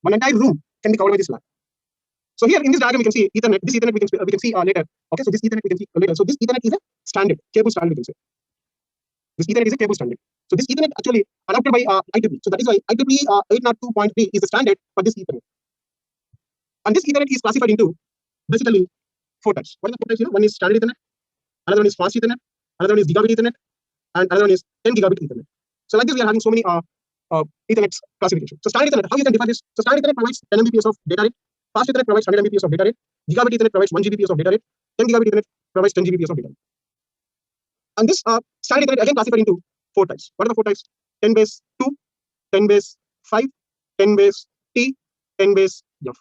one entire room can be covered by this LAN. So here in this diagram, we can see Ethernet. This Ethernet we can see later. Okay, so this Ethernet we can see later. So this Ethernet is a standard, cable standard, we can say. This Ethernet is a cable standard. So this Ethernet actually adopted by IEEE. So that is why IEEE 802.3 is the standard for this Ethernet. And this Ethernet is classified into basically 4 types. What are the 4 types? One is standard Ethernet, another one is fast Ethernet, another one is gigabit Ethernet, and another one is 10 gigabit Ethernet. So like this, we are having so many Ethernet classification. So standard Ethernet, how you can define this? So standard Ethernet provides 10 Mbps of data rate, fast Ethernet provides 100 Mbps of data rate, gigabit Ethernet provides 1 Gbps of data rate, 10 gigabit Ethernet provides 10 Gbps of data rate. And this standard Ethernet again classified into 4 types. What are the 4 types? 10 base 2, 10 base 5, 10 base T, 10 base F.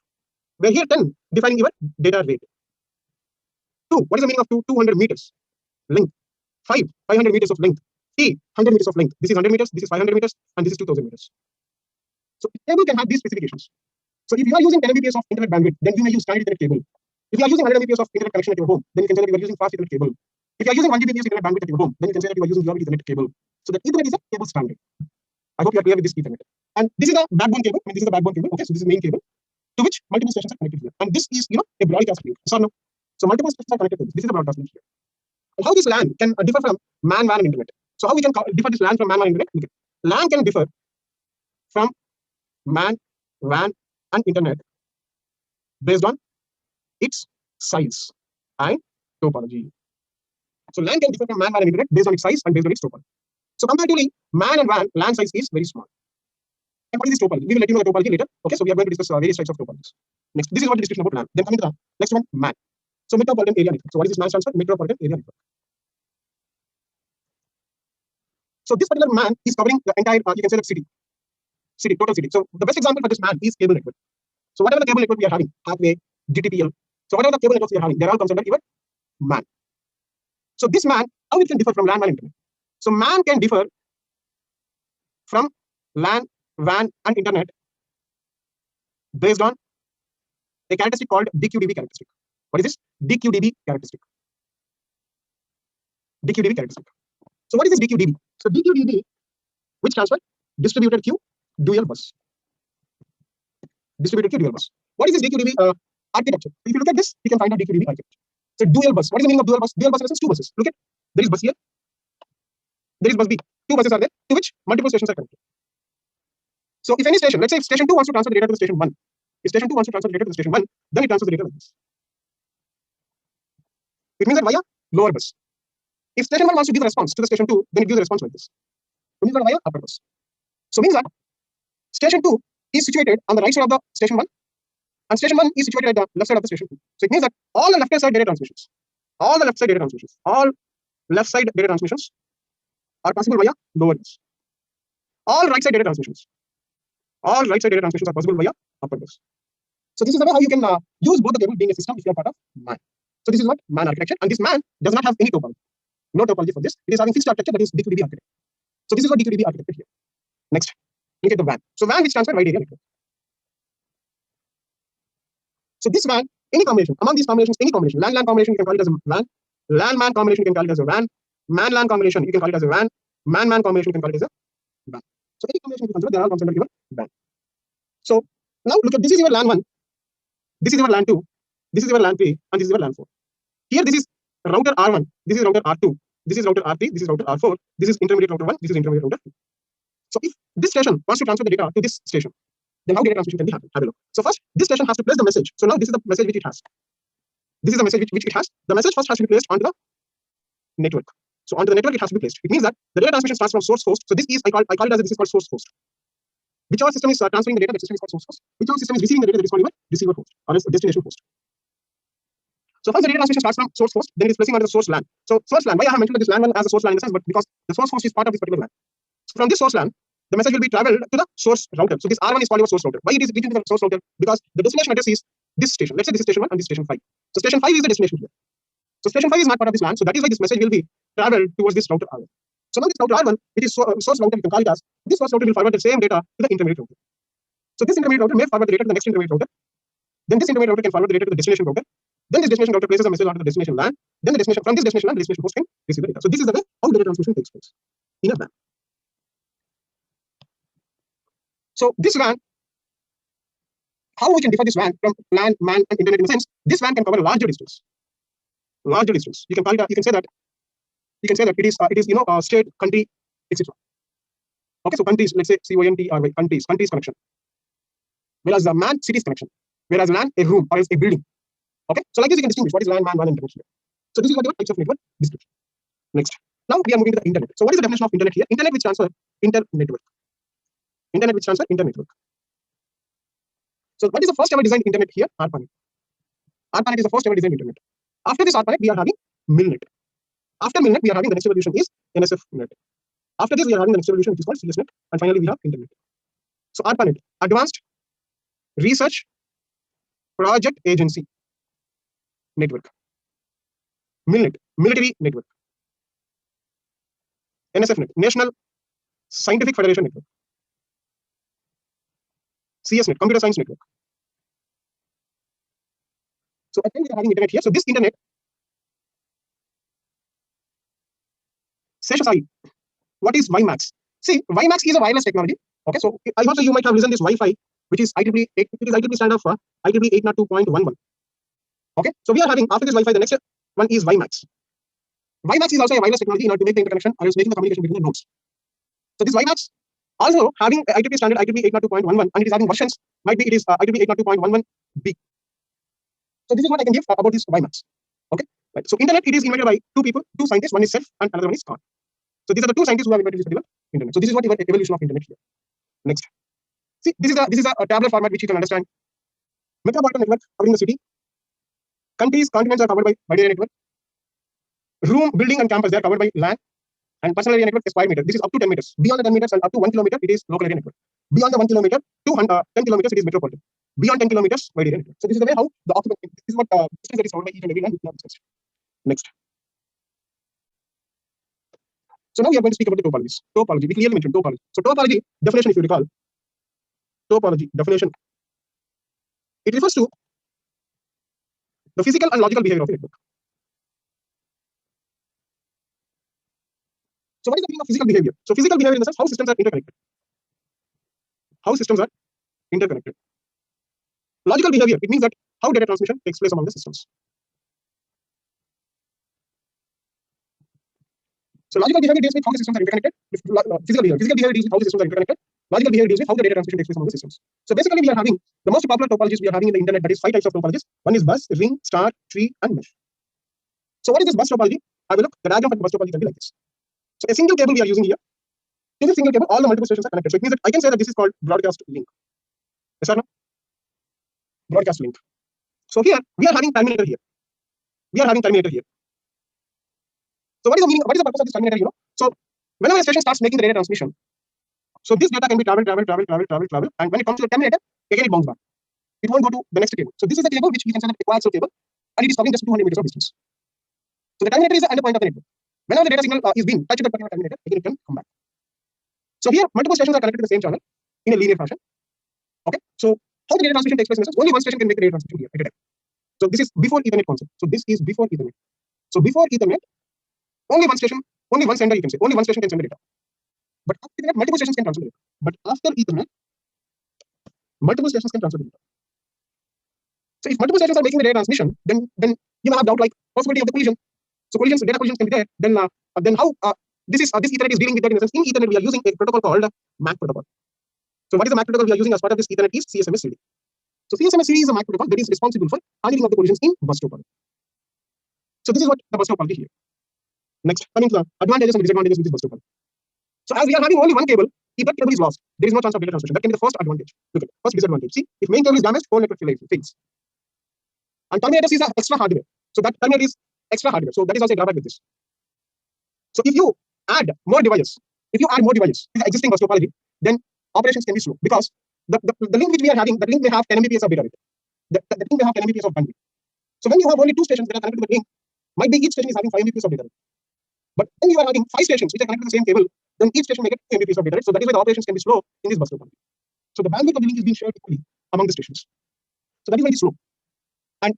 Where here 10 defining your data rate. 2, what is the meaning of 2? 200 meters length. 5, 500 meters of length. T 100 meters of length. This is 100 meters, this is 500 meters, and this is 2000 meters. So a cable can have these specifications. So if you are using 10 Mbps of internet bandwidth, then you may use standard Ethernet cable. If you are using 100 Mbps of internet connection at your home, then you can say that you are using fast Ethernet cable. If you are using 1 Gbps internet bandwidth at your home, then you can say that you are using gigabit Ethernet cable. So that Ethernet is a cable standard. I hope you are clear with this Ethernet. And this is a backbone cable. I mean, this is the backbone cable. Okay, so this is the main cable to which multiple stations are connected here. And this is, a broadcast link. So no. So multiple stations are connected to this. This is the broadcast link here. And how this LAN can differ from MAN, WAN, and internet. So how we can differ this LAN from MAN, WAN, and internet? Okay. LAN can differ from MAN, WAN, and internet based on its size and topology. So LAN can differ from MAN, WAN, and internet based on its size and based on its topology. So comparatively, MAN and WAN, LAN size is very small. And what is this topology? We will let you know the topology later. Okay, so we are going to discuss various types of topologies. Next, this is what the description about LAN. Then coming to the next one, MAN. So metropolitan area network. So what is this MAN stands for? Metropolitan area network. So this particular MAN is covering the entire, you can say that city, total city. So the best example for this MAN is cable network. So whatever the cable network we are having, Hathway, GTPL, so whatever the cable networks we are having, they're all considered even MAN. So this MAN, how it can differ from LAN, WAN, internet? So MAN can differ from LAN, WAN, and internet based on a characteristic called DQDB characteristic. What is this? DQDB characteristic. DQDB characteristic. So what is this DQDB? So DQDB, which stands for distributed queue dual bus. Distributed queue dual bus. What is this DQDB architecture? If you look at this, you can find out DQDB architecture. So dual bus. What is the meaning of dual bus? Dual bus is two buses. Look at, there is bus here. There is bus B. Two buses are there, to which multiple stations are connected. So if any station, let's say if station 2 wants to transfer the data to the station 1, if station 2 wants to transfer the data to the station 1, then it transfers the data like this. It means that via lower bus. If station 1 wants to give a response to the station 2, then it gives a response like this. It means that via upper bus. So means that station 2 is situated on the right side of the station 1, and station 1 is situated at the left side of the station 2. So it means that all the left side data transmissions, all left side data transmissions are possible via lower bus. All right side data transmissions are possible via upper bus. So this is the way how you can use both the cable being a system if you are part of MAN. So this is what MAN architecture, and this MAN does not have any topology. No topology for this. It is having fixed architecture, that is DQDB architecture. So this is what DQDB architecture here. Next, look at the WAN. So WAN, which stands for wide area network. So this WAN, any combination, among these combinations, any combination, LAN combination, you can call it as a WAN. LAN-MAN combination, you can call it as a WAN. MAN-LAN combination, you can call it as a WAN. MAN-MAN combination, you can call it as a WAN. So any combination you consider, they are all considered even WAN. So now look at, this is your LAN 1, this is your LAN 2, this is your LAN 3, and this is your LAN 4. Here this is router R1, this is router R2, this is router R3, this is router R4, this is intermediate router 1, this is intermediate router 2. So if this station wants to transfer the data to this station, then how data transmission can be happen? Have a look. So first, this station has to place the message. So now this is the message which it has. This is the message which it has. The message first has to be placed onto the network. So onto the network it has to be placed. It means that the data transmission starts from source host. So this is, I call it as this is called source host. Whichever system is transferring the data, that system is called source host. Whichever system is receiving the data, that is called your receiver host or destination host. So first the data transmission starts from source host, then it is placing onto the source LAN. So source LAN, why I have mentioned that this LAN 1 as a source LAN in the sense, but because the source host is part of this particular LAN. So from this source LAN, the message will be traveled to the source router. So this R1 is called your source router. Why it is reaching to the source router? Because the destination address is this station. Let's say this is station 1 and this station 5. So station 5 is the destination here. So station 5 is not part of this LAN. So that is why this message will be traveled towards this router R1. So now this router R1, it is source router, you can call it as, this source router will forward the same data to the intermediate router. So this intermediate router may forward the data to the next intermediate router. Then this intermediate router can forward the data to the destination router. Then this destination router places a message onto the destination LAN. Then the destination, from this destination LAN, the destination host can receive the data. So this is the way how data transmission takes place in a WAN. So this WAN, how we can differ this WAN from LAN, MAN, and internet in the sense, this WAN can cover a larger distance. Larger distance. You can call it. You can say that it is state, country, etc. Okay, so countries, let's say CONT or countries connection. Whereas the MAN, cities connection. Whereas LAN, a room or else a building. Okay, so like this you can distinguish what is LAN, MAN, WAN, and internet here. So this is what types of network description. Next, now we are moving to the internet. So what is the definition of internet here? Internet which stands for inter-network. Internet which stands for inter-network. So what is the first ever designed internet here? ARPANET. ARPANET is the first ever designed internet. After this ARPANET, we are having MILNET. After MILNET, we are having the next evolution is NSFNet. After this, we are having the next evolution which is called CSNet, and finally we have internet. So ARPANET, Advanced Research Project Agency Network. MILNET, Military Network. NSF-Net, National Scientific Federation Network. CS-Net, Computer Science Network. So again, we are having internet here. So this internet says aside what is WiMAX. See, WiMAX is a wireless technology. Okay, so I also you might have listened this Wi-Fi, which is IEEE. It is IEEE standard for IEEE 802.11. Okay, so we are having after this Wi-Fi, the next one is WiMAX. WiMAX is also a wireless technology in order to make the interconnection or else making the communication between the nodes. So this WiMAX also having IEEE standard IEEE 802.11 and it is having versions. Might be it is IEEE 802.11b. So this is what I can give about this WiMAX. Okay, right. So internet it is invented by two people, two scientists. One is Self and another one is Khan. So these are the two scientists who have invented this particular internet. So this is what evolution of internet here. Next, see this is a tabular format which you can understand. Metropolitan network covering the city. Countries, continents are covered by data network. Room, building, and campus they are covered by land. And personal area network is 5 meters. This is up to 10 meters. Beyond the 10 meters and up to 1 kilometer, it is local area network. Beyond the 1 kilometer to 10 kilometers, it is metropolitan. Beyond 10 kilometers, wide area network. So this is the way how the occupant. This is what distance that is covered by each and every land. Next. So now we are going to speak about the topologies. Topology. We clearly mentioned topology. So topology definition, if you recall, topology definition. It refers to the physical and logical behavior of a network. So what is the meaning of physical behavior? So physical behavior in the sense how systems are interconnected. How systems are interconnected. Logical behavior, it means that how data transmission takes place among the systems. So logical behavior deals with how the systems are interconnected. Physical behavior deals with how the systems are interconnected. Logical behavior deals with how the data transmission takes place among the systems. So basically we are having the most popular topologies we are having in the internet, that is 5 types of topologies. One is bus, ring, star, tree, and mesh. So what is this bus topology? I will look, the diagram for the bus topology can be like this. So a single cable we are using here. In this single cable, all the multiple stations are connected. So it means that I can say that this is called broadcast link. Yes or no? Broadcast link. So here we are having terminator here. We are having terminator here. So what is the meaning? What is the purpose of this terminator? So whenever a station starts making the data transmission, so this data can be travel, and when it comes to the terminator, again it bounces back. It won't go to the next cable. So this is the cable which we can say that coaxial cable, and it is covering just 200 meters of distance. So the terminator is the end point of the network. Whenever the data signal is being touched with the particular terminator, again it can come back. So here multiple stations are connected to the same channel in a linear fashion. Okay. So how the data transmission takes place in this? Only one station can make the data transmission here at a time. So this is before Ethernet concept. So this is before Ethernet. So before Ethernet, only one station, only one sender you can say. Only one station can send the data. But after Ethernet, multiple stations can transfer the data. But after Ethernet, multiple stations can transfer the data. So if multiple stations are making the data transmission, then you may have doubt like possibility of the collision. So data collisions can be there. Then how this Ethernet is dealing with that in the sense. In Ethernet, we are using a protocol called MAC protocol. So what is the MAC protocol we are using as part of this Ethernet is CSMS-CD. So CSMS-CD is a MAC protocol that is responsible for handling of the collisions in bus topology. So this is what the bus topology here. Next, coming to the advantages and disadvantages with this bus topology. So as we are having only one cable, if that cable is lost, there is no chance of data transmission. That can be the first advantage. Look at first disadvantage. See, if main cable is damaged, whole network fails. And terminators is extra hardware. So that terminator is extra hardware. So that is also a drawback with this. So if you add more devices to the existing bus topology, then operations can be slow because the link which we are having, the link may have 10 Mbps of data rate. The link may have 10 Mbps of bandwidth. So when you have only two stations that are connected to the link, might be each station is having 5 Mbps of data rate. But when you are having 5 stations which are connected to the same cable, then each station may get 2 Mbps of data rate. So that is why the operations can be slow in this bus topology. So the bandwidth of the link is being shared equally among the stations. So that is very slow. And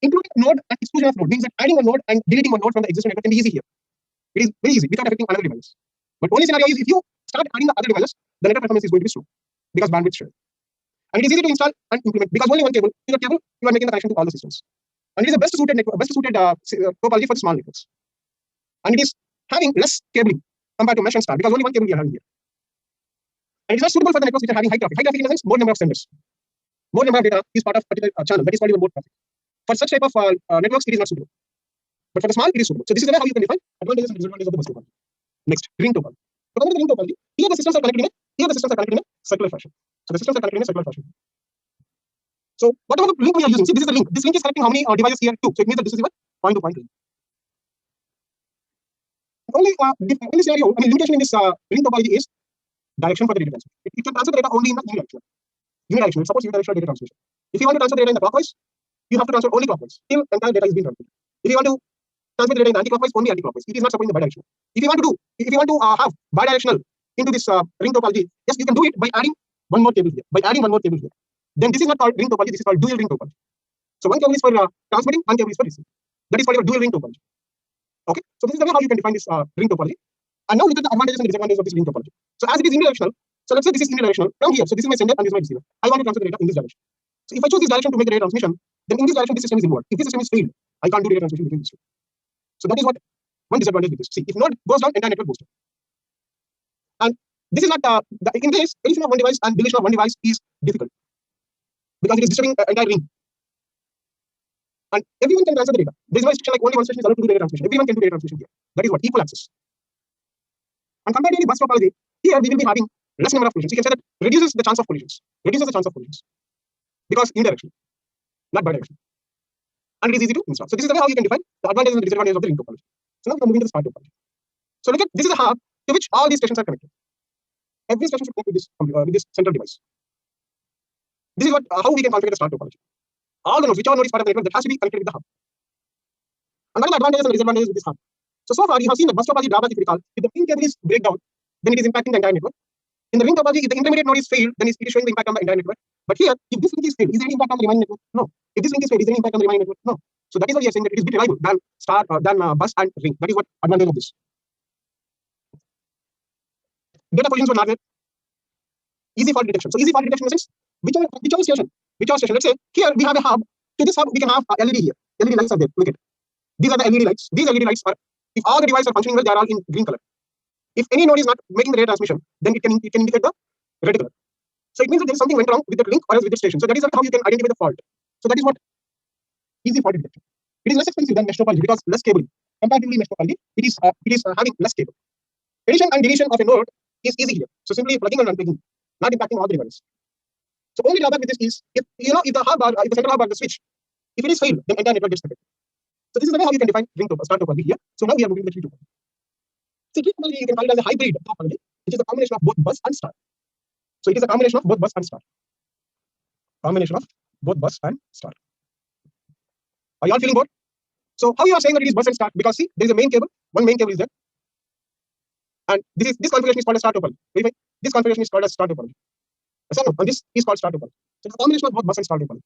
including node and exclusion of node means that adding a node and deleting a node from the existing network can be easy here. It is very easy without affecting another device. But only scenario is if you start adding the other devices, the network performance is going to be slow because bandwidth is shared. And it is easy to install and implement because only one cable, you are making the connection to all the systems. And it is the best suited topology for the small networks. And it is having less cabling compared to mesh and star because only one cable we are having here. And it is not suitable for the networks which are having high traffic. High traffic in the sense more number of senders. More number of data is part of particular channel. That is called even more traffic. For such type of networks, it is not suitable. But for the small, it is suitable. So this is the way how you can define advantages and disadvantages of the bus topology. Next, ring topology. So coming to the ring topology, here the systems are connected in a circular fashion. So the systems are connected in a circular fashion. So whatever the link we are using, see this is the link. This link is connecting how many devices here too. So it means that this is your point to point link. Only in this scenario, limitation in this ring topology is direction for the data transmission. It can transfer the data only in the unidirectional. Suppose unidirectional data transmission. If you want to transfer data in the clockwise, you have to transfer only clockwise till entire data is being transmitted. If you want to transmit the data in the anti-clockwise, only anti-clockwise. It is not supporting the bidirectional. If you want to have bidirectional into this ring topology, yes, you can do it by adding one more cable here. Then this is not called ring topology. This is called dual ring topology. So one cable is for transmitting, one cable is for receiving. That is called your dual ring topology. Okay. So this is the way how you can define this ring topology. And now look at the advantages and disadvantages of this ring topology. So as it is unidirectional, so let's say this is unidirectional from here. So this is my sender and this is my receiver. I want to transfer the data in this direction. So if I choose this direction to make the data transmission, then in this direction this system is involved. If this system is failed, I can't do data transmission between these two. So that is what one disadvantage with this. See, if node goes down, entire network goes down. And this is not in this addition of one device and deletion of one device is difficult because it is disturbing entire ring. And everyone can transfer the data. There is no restriction like only one station is allowed to do data transmission. Everyone can do data transmission here. That is what equal access. And comparatively, bus topology, here we will be having less number of collisions. You can say that reduces the chance of collisions. Because indirectional, not bidirectional. And it is easy to install. So this is the way how you can define the advantages and the disadvantages of the ring topology. So now we are moving to the smart topology. So look at this is a hub to which all these stations are connected. Every station should connect with this central device. This is what how we can configure the smart topology. All the nodes, whichever node is part of the network, that has to be connected with the hub. And what are the advantages and disadvantages with this hub? So far you have seen the bus topology drawback, if you recall. If the main cable is breakdown, then it is impacting the entire network. In the ring topology, if the intermediate node is failed, then it is showing the impact on the entire network. But here, if this link is failed, is there any impact on the remaining network? No. If this link is failed, is there any impact on the remaining network? No. So that is why we are saying that it is a bit reliable than star than bus and ring. That is what advantage of this. Data collisions were not there. Easy fault detection. So easy fault detection means whichever station. Let's say here we have a hub. To this hub we can have LED here. LED lights are there. Look at these are the LED lights. These LED lights are, if all the devices are functioning well, they are all in green color. If any node is not making the data transmission, then it can indicate the red color. So it means that there is something went wrong with the link or else with the station. So that is how you can identify the fault. So that is what easy fault detection. It is less expensive than mesh topology because less cabling. Comparatively mesh topology, it is having less cable. Addition and deletion of a node is easy here. So simply plugging and unplugging, not impacting all the devices. So only drawback with this is if the hub or if the central hub or the switch, if it is failed, then entire network gets affected. So this is the way how you can define ring topology, star topology here. So now we are moving to the tree topology. So tree topology you can call it as a hybrid topology, which is a combination of both bus and star. So it is a combination of both bus and star. Are you all feeling bored? So how you are saying that it is bus and star? Because see, there is a main cable. One main cable is there, and this configuration is called a star topology. This configuration is called a star topology. And this is called star topology. So it's a combination of both bus and star topology.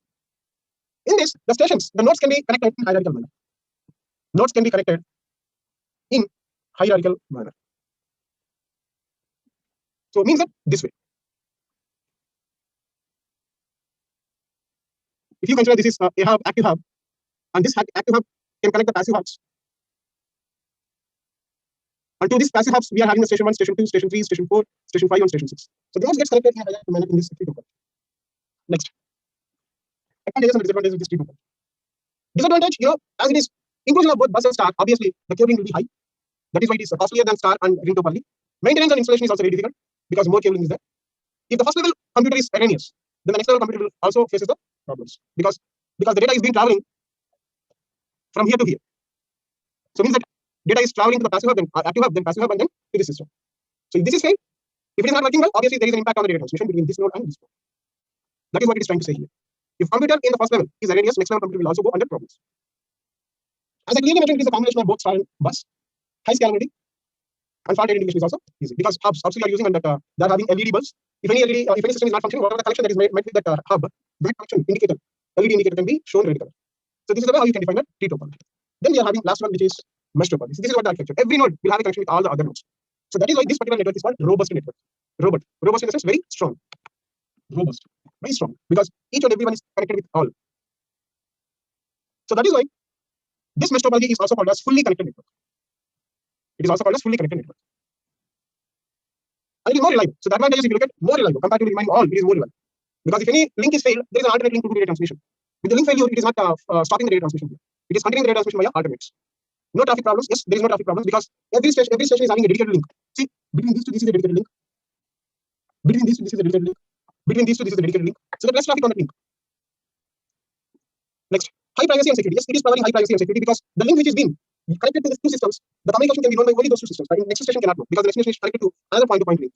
In this, the stations, the nodes can be connected in hierarchical manner. So it means that this way. If you consider this is a hub, active hub, and this active hub can connect the passive hubs. And to these passive hubs, we are having the station 1, station 2, station 3, station 4, station 5, and station 6. So those gets connected in hierarchical manner in this tree topology. Next. Advantages and disadvantages of this tree topology. Disadvantage, as it is inclusion of both bus and star, obviously the cabling will be high. That is why it is costlier than star and ring topology. Maintenance and installation is also very difficult because more cabling is there. If the first level computer is erroneous, then the next level computer will also faces the problems because the data is being traveling from here to here. So it means that data is traveling to the passive hub, then active hub, then passive hub, and then to the system. So if this is failed, if it is not working well, obviously there is an impact on the data transmission between this node and this node. That is what it is trying to say here. If computer in the first level is erroneous, next level computer will also go under problems. As I clearly mentioned, it is a combination of both star and bus, high scalability, and fault identification is also easy because hubs we are using and that they are having LED bulbs. If any system is not functioning, whatever the connection that is made with that hub, that connection indicator, LED indicator can be shown red color. So this is the way how you can define the tree topology. Then we are having last one, which is mesh topology. So this is what the architecture. Every node will have a connection with all the other nodes. So that is why this particular network is called robust network. Robust in the sense very strong. Robust, very strong, because each and everyone is connected with all. So that is why this mesh topology is also called as fully connected network. It is also called as fully connected network. And it is more reliable. So the advantage is if you look at more reliable compared to remaining all, it is more reliable. Because if any link is failed, there is an alternate link to do data transmission. With the link failure, it is not stopping the data transmission. It is continuing the data transmission via alternates. No traffic problems. Yes, there is no traffic problems because every station is having a dedicated link. See, between these two, this is a dedicated link. Between these two, this is a dedicated link. Between these two, this is a dedicated link. So there's less traffic on the link. Next, high privacy and security. Yes, it is providing high privacy and security because the link which is being connected to the two systems, the communication can be known by only those two systems. But next station cannot know because the next station is connected to another point-to-point link.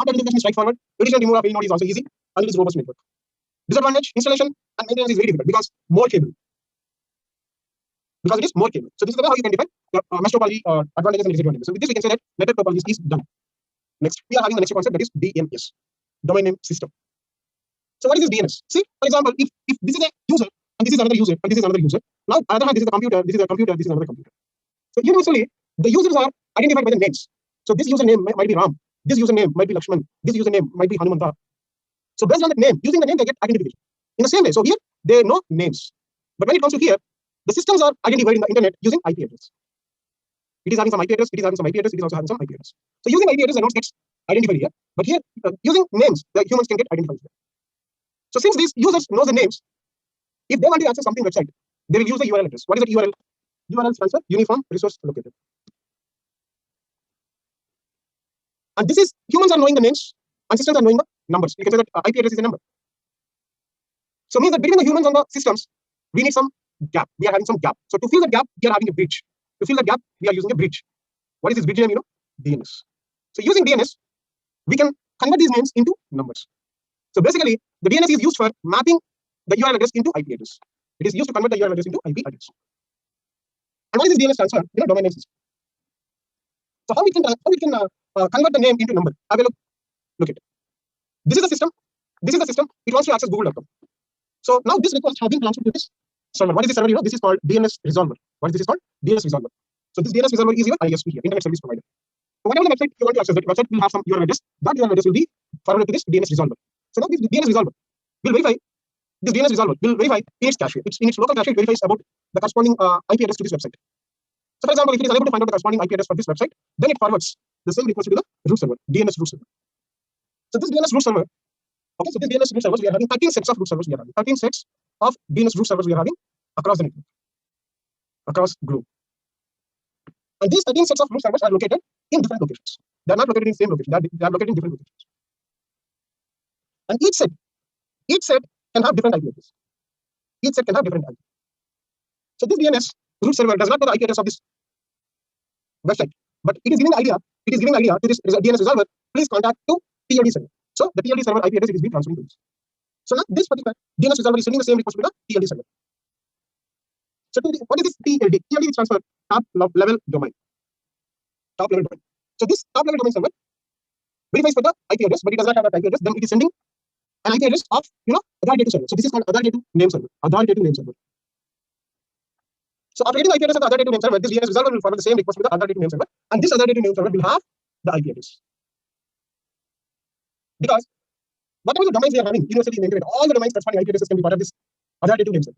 Identification is straightforward. Addition and removal of any node is also easy, and it is robust network. Disadvantage: installation and maintenance is very difficult because more cable. because it is more capable. So this is the way how you can define the mesh topology advantages and disadvantages. So with this we can say that network topology is done. Next, we are having the next concept, that is DNS, domain name system. So what is this DNS? See, for example, if this is a user and this is another user and this is another user, now on the other hand, this is a computer, this is a computer, this is another computer. So universally, the users are identified by the names. So this username might be Ram, this username might be Lakshman, this username might be Hanumanta. So based on the name, using the name, they get identification. In the same way, so here they know names, but when it comes to here, the systems are identified in the internet using IP address. It is having some IP address, it is having some IP address, it is also having some IP address. So using IP address, the nodes gets identified here, but here using names, the humans can get identified here. So since these users know the names, if they want to access something website, they will use the URL address. What is that URL? URL stands for Uniform Resource Locator. And this is humans are knowing the names and systems are knowing the numbers. You can say that IP address is a number. So means that between the humans and the systems, we need some gap. We are having some gap. So to fill the gap, we are having a bridge. To fill the gap, we are using a bridge. What is this bridge name? DNS. So using DNS, we can convert these names into numbers. So basically, the DNS is used for mapping the URL address into IP address. It is used to convert the URL address into IP address. And what is this DNS stand for? Domain name system. So how we can convert the name into number? Have a look at it. This is the system. This is the system. It wants to access Google.com. So now this request has been transferred to this server. What is this server? This is called DNS resolver. What is this called? DNS resolver. So this DNS resolver is your ISP here, Internet Service Provider. So whatever the website you want to access, that website will have some URL address. That URL address will be forwarded to this DNS resolver. So now this DNS resolver will verify. This DNS resolver will verify in its cache. In its local cache, it verifies about the corresponding IP address to this website. So for example, if it is unable to find out the corresponding IP address for this website, then it forwards the same request to the root server, DNS root server. So this DNS root server, okay, so this DNS root servers, we are having 13 sets of root servers. We are having 13 sets of DNS root servers we are having across the network, across globe. And these 13 sets of root servers are located in different locations. They are not located in the same location. They are located in different locations. And each set can have different IP addresses. Each set can have different IP. So this DNS root server does not know the IP address of this website, but it is giving the idea. It is giving the idea to this DNS resolver. Please contact to TLD server. So the TLD server IP address is being transferred to this. So now this particular DNS resolver is sending the same request to the TLD server. So what is this TLD? TLD is transfer top level domain. Top level domain. So this top level domain server verifies for the IP address, but it does not have that IP address. Then it is sending an IP address of authoritative server. So this is called authoritative name server. Authoritative name server. So after getting the IP address of the authoritative name server, this DNS resolver will forward the same request to the authoritative name server, and this authoritative name server will have the IP address. Because whatever the domains we are having universally in the internet, all the domains corresponding IP addresses can be part of this authoritative name server.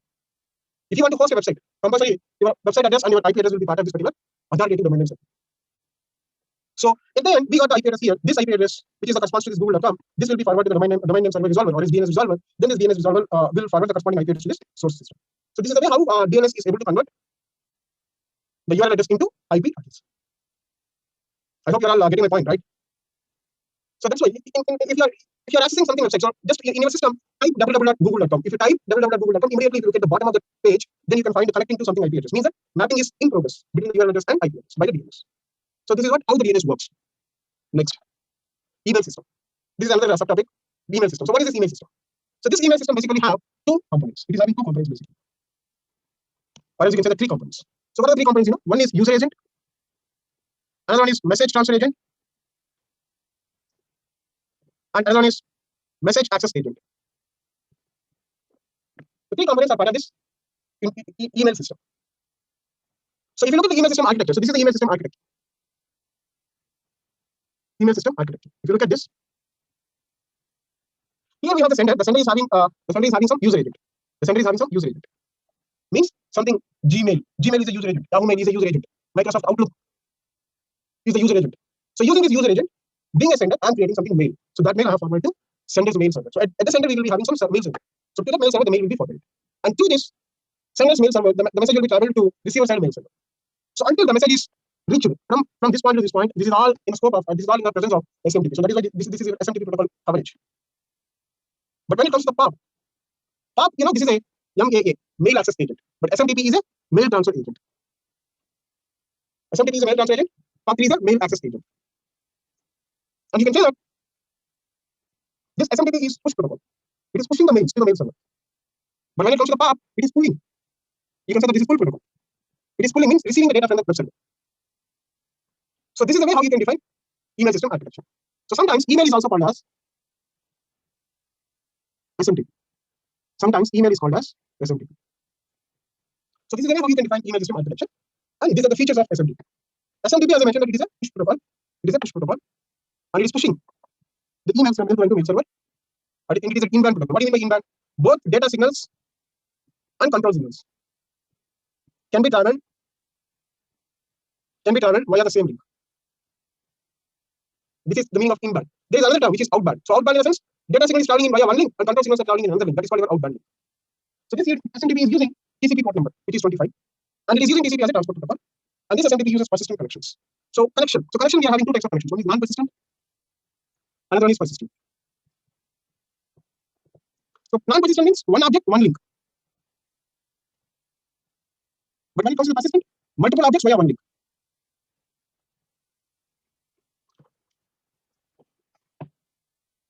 If you want to host a website, compulsory your website address and your IP address will be part of this particular authoritative domain name server. So at the end, we got the IP address here. This IP address, which is the corresponds to this Google.com, this will be forwarded to the domain name server resolver or its DNS resolver. Then this DNS resolver will forward the corresponding IP address to this source system. So this is the way how DNS is able to convert the URL address into IP address. I hope you're all getting my point, right? So that's why if you're accessing something website, so just in your system, type www.google.com. If you type www.google.com, immediately if you look at the bottom of the page, then you can find the connecting to something IP address. Means that mapping is in progress between the URL address and IP address by the DNS. So this is how the DNS works. Next, email system. This is another subtopic, the email system. So what is this email system? So this email system basically have two components. It is having two components basically. Or as you can say the three components. So what are the three components? One is user agent, another one is message transfer agent, and another one is message access agent. The three components are part of this email system. So if you look at the email system architecture, so this is the email system architecture. Email system architecture. If you look at this, here we have the sender. The sender is having some user agent. The sender is having some user agent. Means something Gmail. Gmail is a user agent. Yahoo Mail is a user agent. Microsoft Outlook is a user agent. So using this user agent, being a sender, I'm creating something mail. So that mail I have forwarded to sender's mail server. So at the sender, we will be having some mail server. So to that mail server, the mail will be forwarded. And to this sender's mail server, the message will be traveled to receiver side mail server. So until the message is reached from this point to this point, this is all in the scope of this is all in the presence of SMTP. So that is why this is SMTP protocol coverage. But when it comes to the POP, this is a MAA, mail access agent. But SMTP is a mail transfer agent. SMTP is a mail transfer agent. POP3 is a mail access agent. And you can say that this SMTP is push protocol. It is pushing the mails to the mail server. But when it comes to the POP, it is pulling. You can say that this is pull protocol. It is pulling means receiving the data from the web server. So this is the way how you can define email system architecture. So sometimes email is also called as SMTP. Sometimes email is called as SMTP. So this is the way how you can define email system architecture. And these are the features of SMTP. SMTP, as I mentioned, that it is a push protocol. It is a push protocol. And it is pushing the emails from end-to-end to mail server. And it is an in-band protocol. What do you mean by in-band? Both data signals and control signals can be traveled via the same link. This is the meaning of in-band. There is another term which is outband. So outband in a sense, data signal is traveling in via one link and control signals are traveling in another link. That is called your outband link. So this SMTP is using TCP port number, which is 25, and it is using TCP as a transport protocol. And this SMTP uses persistent connections. So connection we are having two types of connections. One is non-persistent, another one is persistent. So non-persistent means one object, one link. But when it comes to persistent, multiple objects via one link.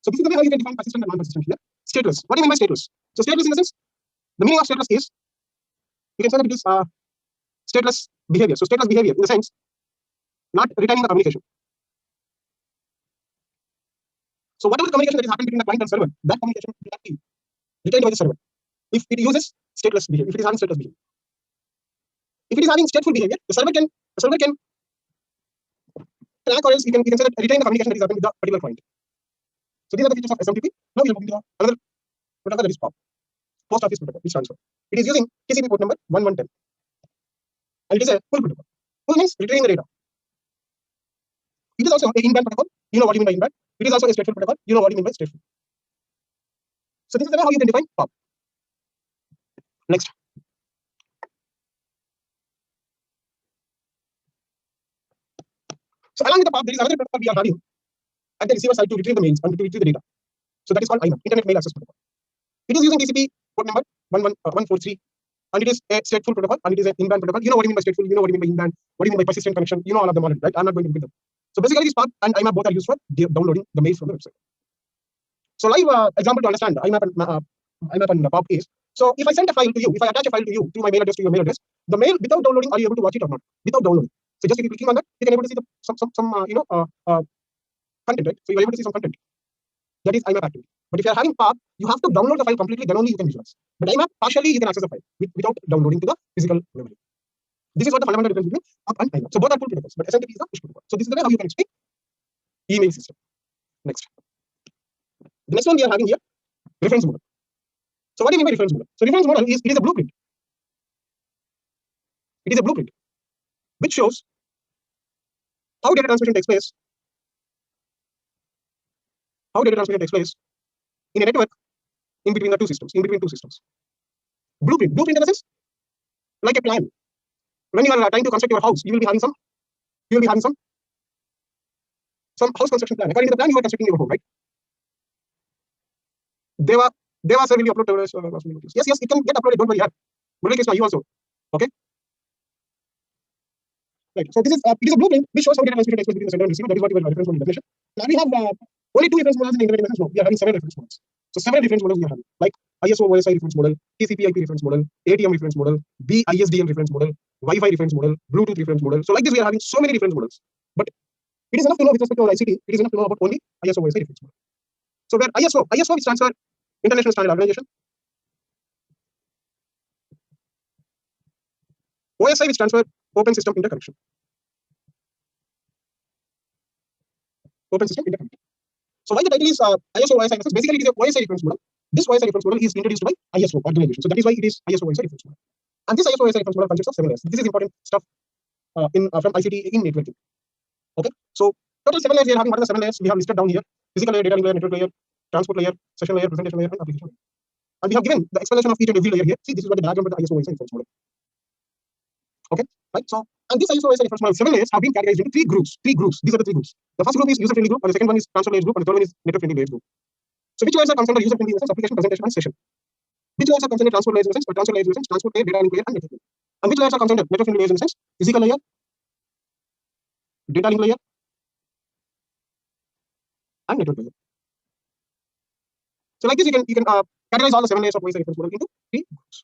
So this is the way how you can define persistent and non-persistent here. Stateless. What do you mean by stateless? So stateless in the sense, the meaning of stateless is, you can say that it is stateless behavior. So stateless behavior in the sense, not retaining the communication. So whatever the communication that is happening between the client and server, that communication will not be retained by the server if it uses stateless behavior, if it is having stateless behavior. If it is having stateful behavior, the server can track, or else you can say that retain the communication that is happening with the particular client. So these are the features of SMTP. Now we are moving to another protocol, that is POP, Post Office Protocol, which stands for. It is using TCP port number 1110. And it is a full protocol. Full means retrieving the data. It is also a in-band protocol. You know what you mean by in-band. It is also a stateful protocol. You know what you mean by stateful. So this is the way how you can define POP. Next. So along with the POP, there is another protocol we are having at the receiver side to retrieve the mails and to retrieve the data. So that is called IMAP, Internet Mail Access Protocol. It is using TCP port number 143, and it is a stateful protocol, and it is an in-band protocol. You know what you mean by stateful, you know what you mean by in-band, what do you mean by persistent connection, you know all of them already, right? I'm not going to repeat them. So basically, this POP and IMAP both are used for downloading the mails from the website. So live example to understand IMAP and POP is, so if I send a file to you, if I attach a file to you through my mail address to your mail address, the mail without downloading, are you able to watch it or not? Without downloading. So just if you clicking on that, you can able to see some content, right? So you're able to see some content. That is IMAP activity. But if you are having POP, you have to download the file completely, then only you can visualize. But IMAP, partially you can access the file without downloading to the physical memory. This is what the fundamental difference between POP and IMAP. So both are full protocols, but SMTP is the push protocol. So this is the way how you can explain email system. Next. The next one we are having here, reference model. So what do you mean by reference model? So reference model is, it is a blueprint. It is a blueprint which shows how data transmission takes place. How data transmission takes place in a network in between the two systems, in between two systems. Blueprint in the sense, like a plan. When you are trying to construct your house, you will be having some house construction plan. According to the plan, you are constructing your home, right? Deva sir, will you upload to yes, it can get uploaded, don't worry. You also. Okay. Right. So this is it is a blueprint which shows how data transmission takes place between the sender and receiver. That is what we reference model definition. Now we have only two reference models in the internet message. No, we are having seven reference models. So seven reference models we are having, like ISO OSI reference model, TCP/IP reference model, ATM reference model, BISDN reference model, Wi-Fi reference model, Bluetooth reference model. So like this, we are having so many reference models. But it is enough to know with respect to our ICT. It is enough to know about only ISO OSI reference model. So where ISO which stands for International Standard Organization, OSI which stands for Open System Interconnection. Open System Interconnection. So why the title is ISO OSI? Basically, it is a OSI reference model. This OSI reference model is introduced by ISO organization. So that is why it is ISO OSI reference model. And this ISO OSI reference model consists of 7 layers. This is important stuff from ICT in networking. Okay. So total 7 layers we are having. What are the 7 layers? We have listed down here: physical layer, data link layer, network layer, transport layer, session layer, presentation layer, and application layer. And we have given the explanation of each and every layer here. See, this is what the diagram for the ISO OSI reference model. Okay. Right. So, and this ISO OSI reference model, 7 layers have been categorized into 3 groups. These are the 3 groups. The first group is user-friendly group, and the second one is transport layer group, and the third one is network-friendly layer group. So which layers are concerned with user-friendly in the sense application, presentation, and session? Which layers are concerned with transport layers in the sense transport layers in the sense transport layer, data link layer, and network layer? And which layers are concerned with network-friendly layers in the sense physical layer, data link layer, and network layer? So like this, you can categorize all the 7 layers of OSI reference model into 3 groups.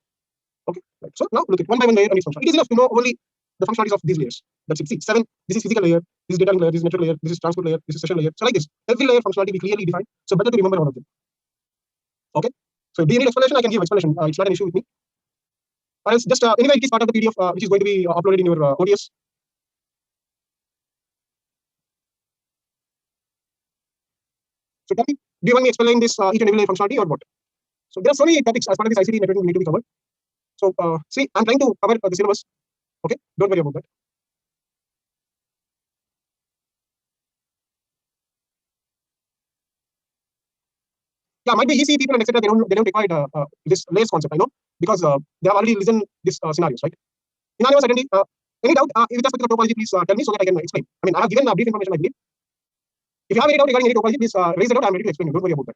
Okay. Right. So now look at one by one layer and its function. It is enough to know only the functionalities of these layers. That's it. See, 7, this is physical layer, this is data layer, this is network layer, this is transport layer, this is session layer. So like this, every layer functionality we clearly define. So better to remember all of them. Okay. So do you need explanation? I can give explanation. It's not an issue with me. Or else just anyway, it is part of the PDF which is going to be uploaded in your ODS. So tell me, do you want me explaining this each and every layer functionality or what? So there are so many topics as part of this ICT networking we need to be covered. So see, I'm trying to cover the syllabus. Okay, don't worry about that. Yeah, might be EC people and etc. They don't require this layers concept. I know because they have already listened this scenarios, right? Unanimous attendee. Any doubt with respect to the topology, please tell me so that I can explain. I mean, I have given brief information, I believe. If you have any doubt regarding any topology, please raise the doubt. I'm ready to explain. Don't worry about that.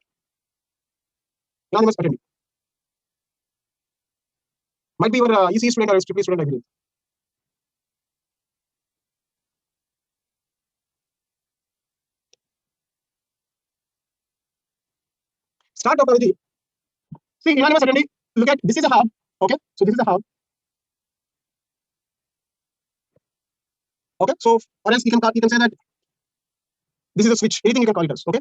Unanimous attendee. Might be your EC student or STP student, I believe. Start topology. See, unanimous attendee. Look at this is a hub. Okay, so this is a hub. Okay, so or else you can say that this is a switch. Anything you can call it as. Okay,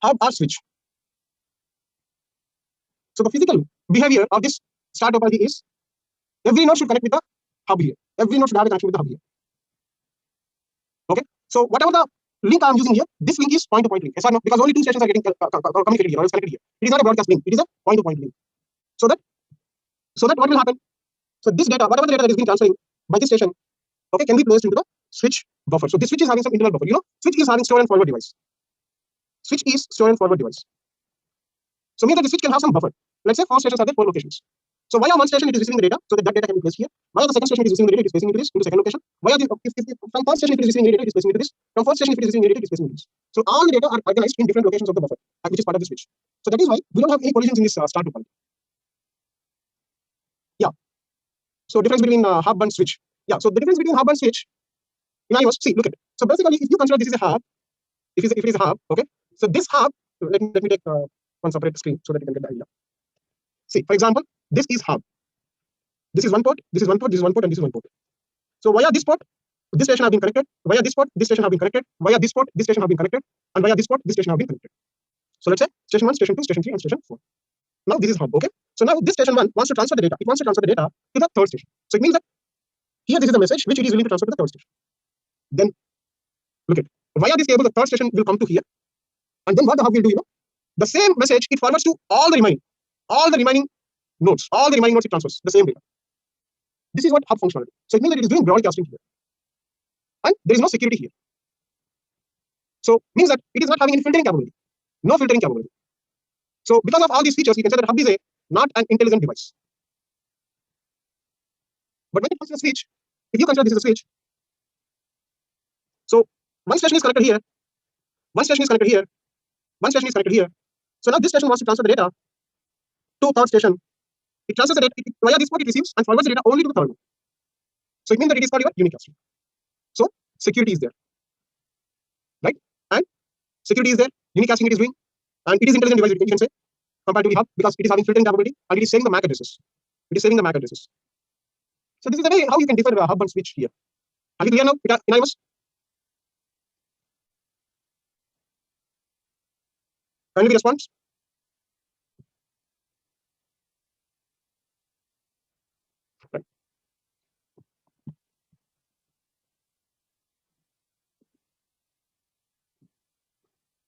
hub or switch. So the physical behavior of this start topology is every node should connect with the hub here. Every node should have a connection with the hub here. Okay, so whatever the link I'm using here, this link is point-to-point link. Yes or no? Because only two stations are getting communicated here or connected here. It is not a broadcast link. It is a point-to-point link. So that what will happen? So this data, whatever the data that is being transferring by this station, okay, can be placed into the switch buffer. So this switch is having some internal buffer. You know, switch is having store and forward device. Switch is store and forward device. So means that the switch can have some buffer. Let's say 4 stations are there, 4 locations. So via one station it is receiving the data, so that data can be placed here. Via the second station it is receiving the data, it is placing into this, into second location. Via the if from first station it is receiving the data, it is placing into this. From first station if it is receiving the data, it is placing into this. So all the data are organized in different locations of the buffer, which is part of the switch. So that is why we don't have any collisions in this start to point. Yeah. So difference between hub and switch. Yeah. So the difference between hub and switch. See, look at it. So basically, if you consider this is a hub, if it is a hub, okay. So this hub, let me take one separate screen so that you can get the idea. See, for example, this is hub. This is one port, this is one port, this is one port, and this is one port. So via this port, this station have been connected. Via this port, this station have been connected. Via this port, this station have been connected. And via this port, this station have been connected. So let's say station 1, station 2, station 3, and station 4. Now this is hub, okay? So now this station 1 wants to transfer the data. It wants to transfer the data to the third station. So it means that here this is the message which it is willing to transfer to the third station. Then look at via this cable, the third station will come to here. And then what the hub will do, the same message it forwards to all the remaining nodes, it transfers the same data. This is what hub functionality. So it means that it is doing broadcasting here. And there is no security here. So means that it is not having any filtering capability. No filtering capability. So because of all these features, you can say that hub is not an intelligent device. But when it comes to the switch, if you consider this is a switch, so one station is connected here, one station is connected here, one station is connected here. So now this station wants to transfer the data to third station. It transfers the data via this port, it receives and forwards the data only to the third one. So it means that it is called your unicast. So security is there, right? And security is there, unicasting it is doing, and it is intelligent device, you can say, compared to the hub, because it is having filtering capability and it is saving the MAC addresses. It is saving the MAC addresses. So this is the way how you can differ hub and switch here. Are you clear now? Unanimous? Kindly be response. Right.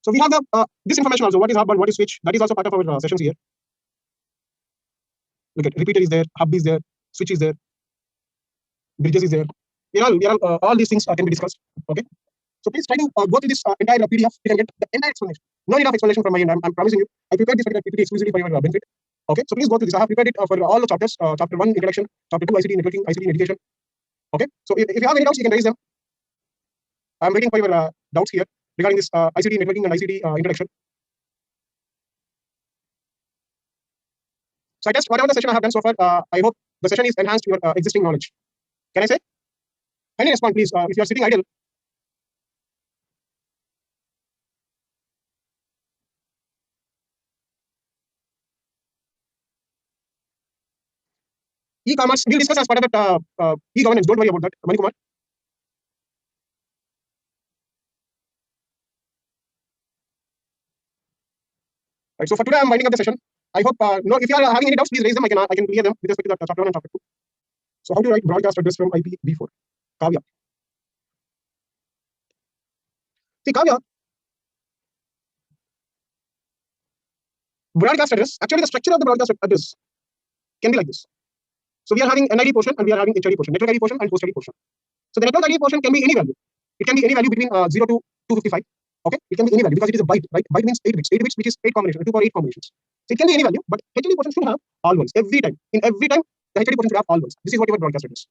So we have the this information also. What is hub and what is switch? That is also part of our sessions here. Look at repeater is there, hub is there, switch is there, bridges is there. All these things can be discussed. Okay. So please try to go through this entire PDF. You can get the entire explanation. No need of explanation from my end. I'm promising you. I prepared this particular PPT exclusively for your benefit. Okay. So please go through this. I have prepared it for all the chapters. Chapter 1, introduction. Chapter 2, ICT networking, ICT in education. Okay. So if you have any doubts, you can raise them. I'm waiting for your doubts here regarding this ICT networking and ICT introduction. So I guess whatever the session I have done so far, I hope the session is enhanced your existing knowledge. Can I say? Kindly respond, please. If you are sitting idle, E-commerce, we'll discuss as part of that e-governance. Don't worry about that, Manikumar. Right. So for today, I'm winding up the session. I hope, no, if you are having any doubts, please raise them. I can clear them with respect to that chapter 1 and chapter 2. So how to write broadcast address from IPv4? Kavya. See, Kavya, broadcast address, actually the structure of the broadcast address can be like this. So we are having NID portion and we are having HID portion, network ID portion and host ID portion. So the network ID portion can be any value. It can be any value between 0 to 255. Okay, it can be any value because it is a byte, right? Byte means 8 bits. 8 bits, which is 8 combinations, 2 power 8 combinations. So it can be any value, but HID portion should have all ones every time. In every time, the HID portion should have all ones. This is what your broadcast address.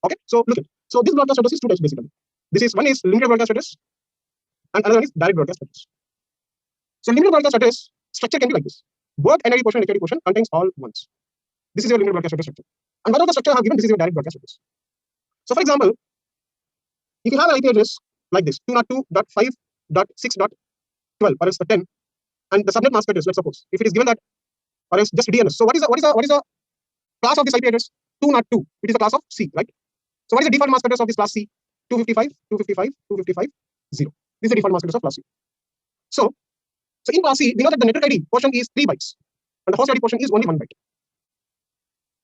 Okay, so look at. So this broadcast address is two types basically. This is one is limited broadcast address, and another one is direct broadcast address. So limited broadcast address structure can be like this. Both NID portion and HID portion contains all ones. This is your limited broadcast address structure. And whatever the structure I have given, this is your direct broadcast address. So for example, if you have an IP address like this, 202.5.6.12 or else 10, and the subnet mask address, let's suppose, if it is given that, or else just DNS. So what is the class of this IP address? 202. It is a class of C, right? So what is the default mask address of this class C? 255, 255, 255, 0. This is the default mask address of class C. So in class C, we know that the network ID portion is 3 bytes, and the host ID portion is only 1 byte.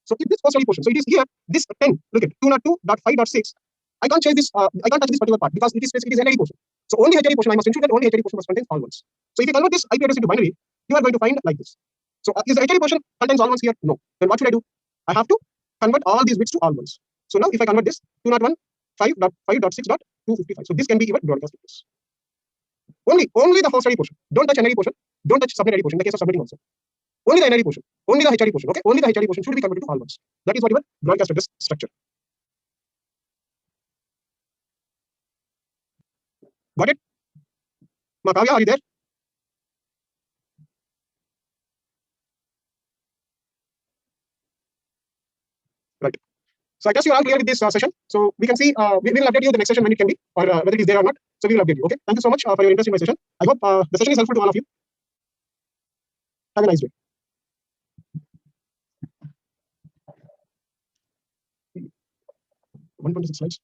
So if this host ID portion, so it is here, this 10, look at 202.5.6. I can't change this, I can't touch this particular part because it is NID portion. So only HID portion, I must ensure that only HID portion must contain all ones. So if you convert this IP address into binary, you are going to find like this. So is the HID portion contains all ones here? No. Then what should I do? I have to convert all these bits to all ones. So now if I convert this 201.5.5.6.255. So this can be even broadcast address. Only the host ID portion. Don't touch NID portion. Don't touch subnet ID portion in the case of subnetting also. Only the NID portion. Only the HID portion. Okay. Only the HID portion should be converted to all ones. That is what your broadcast address structure. Got it? Kavya, are you there? Right. So I guess you are all clear with this session. So we can see, we will update you the next session when it can be, or whether it is there or not. So we will update you. Okay. Thank you so much for your interest in my session. I hope the session is helpful to all of you. Have a nice day. 126 slides.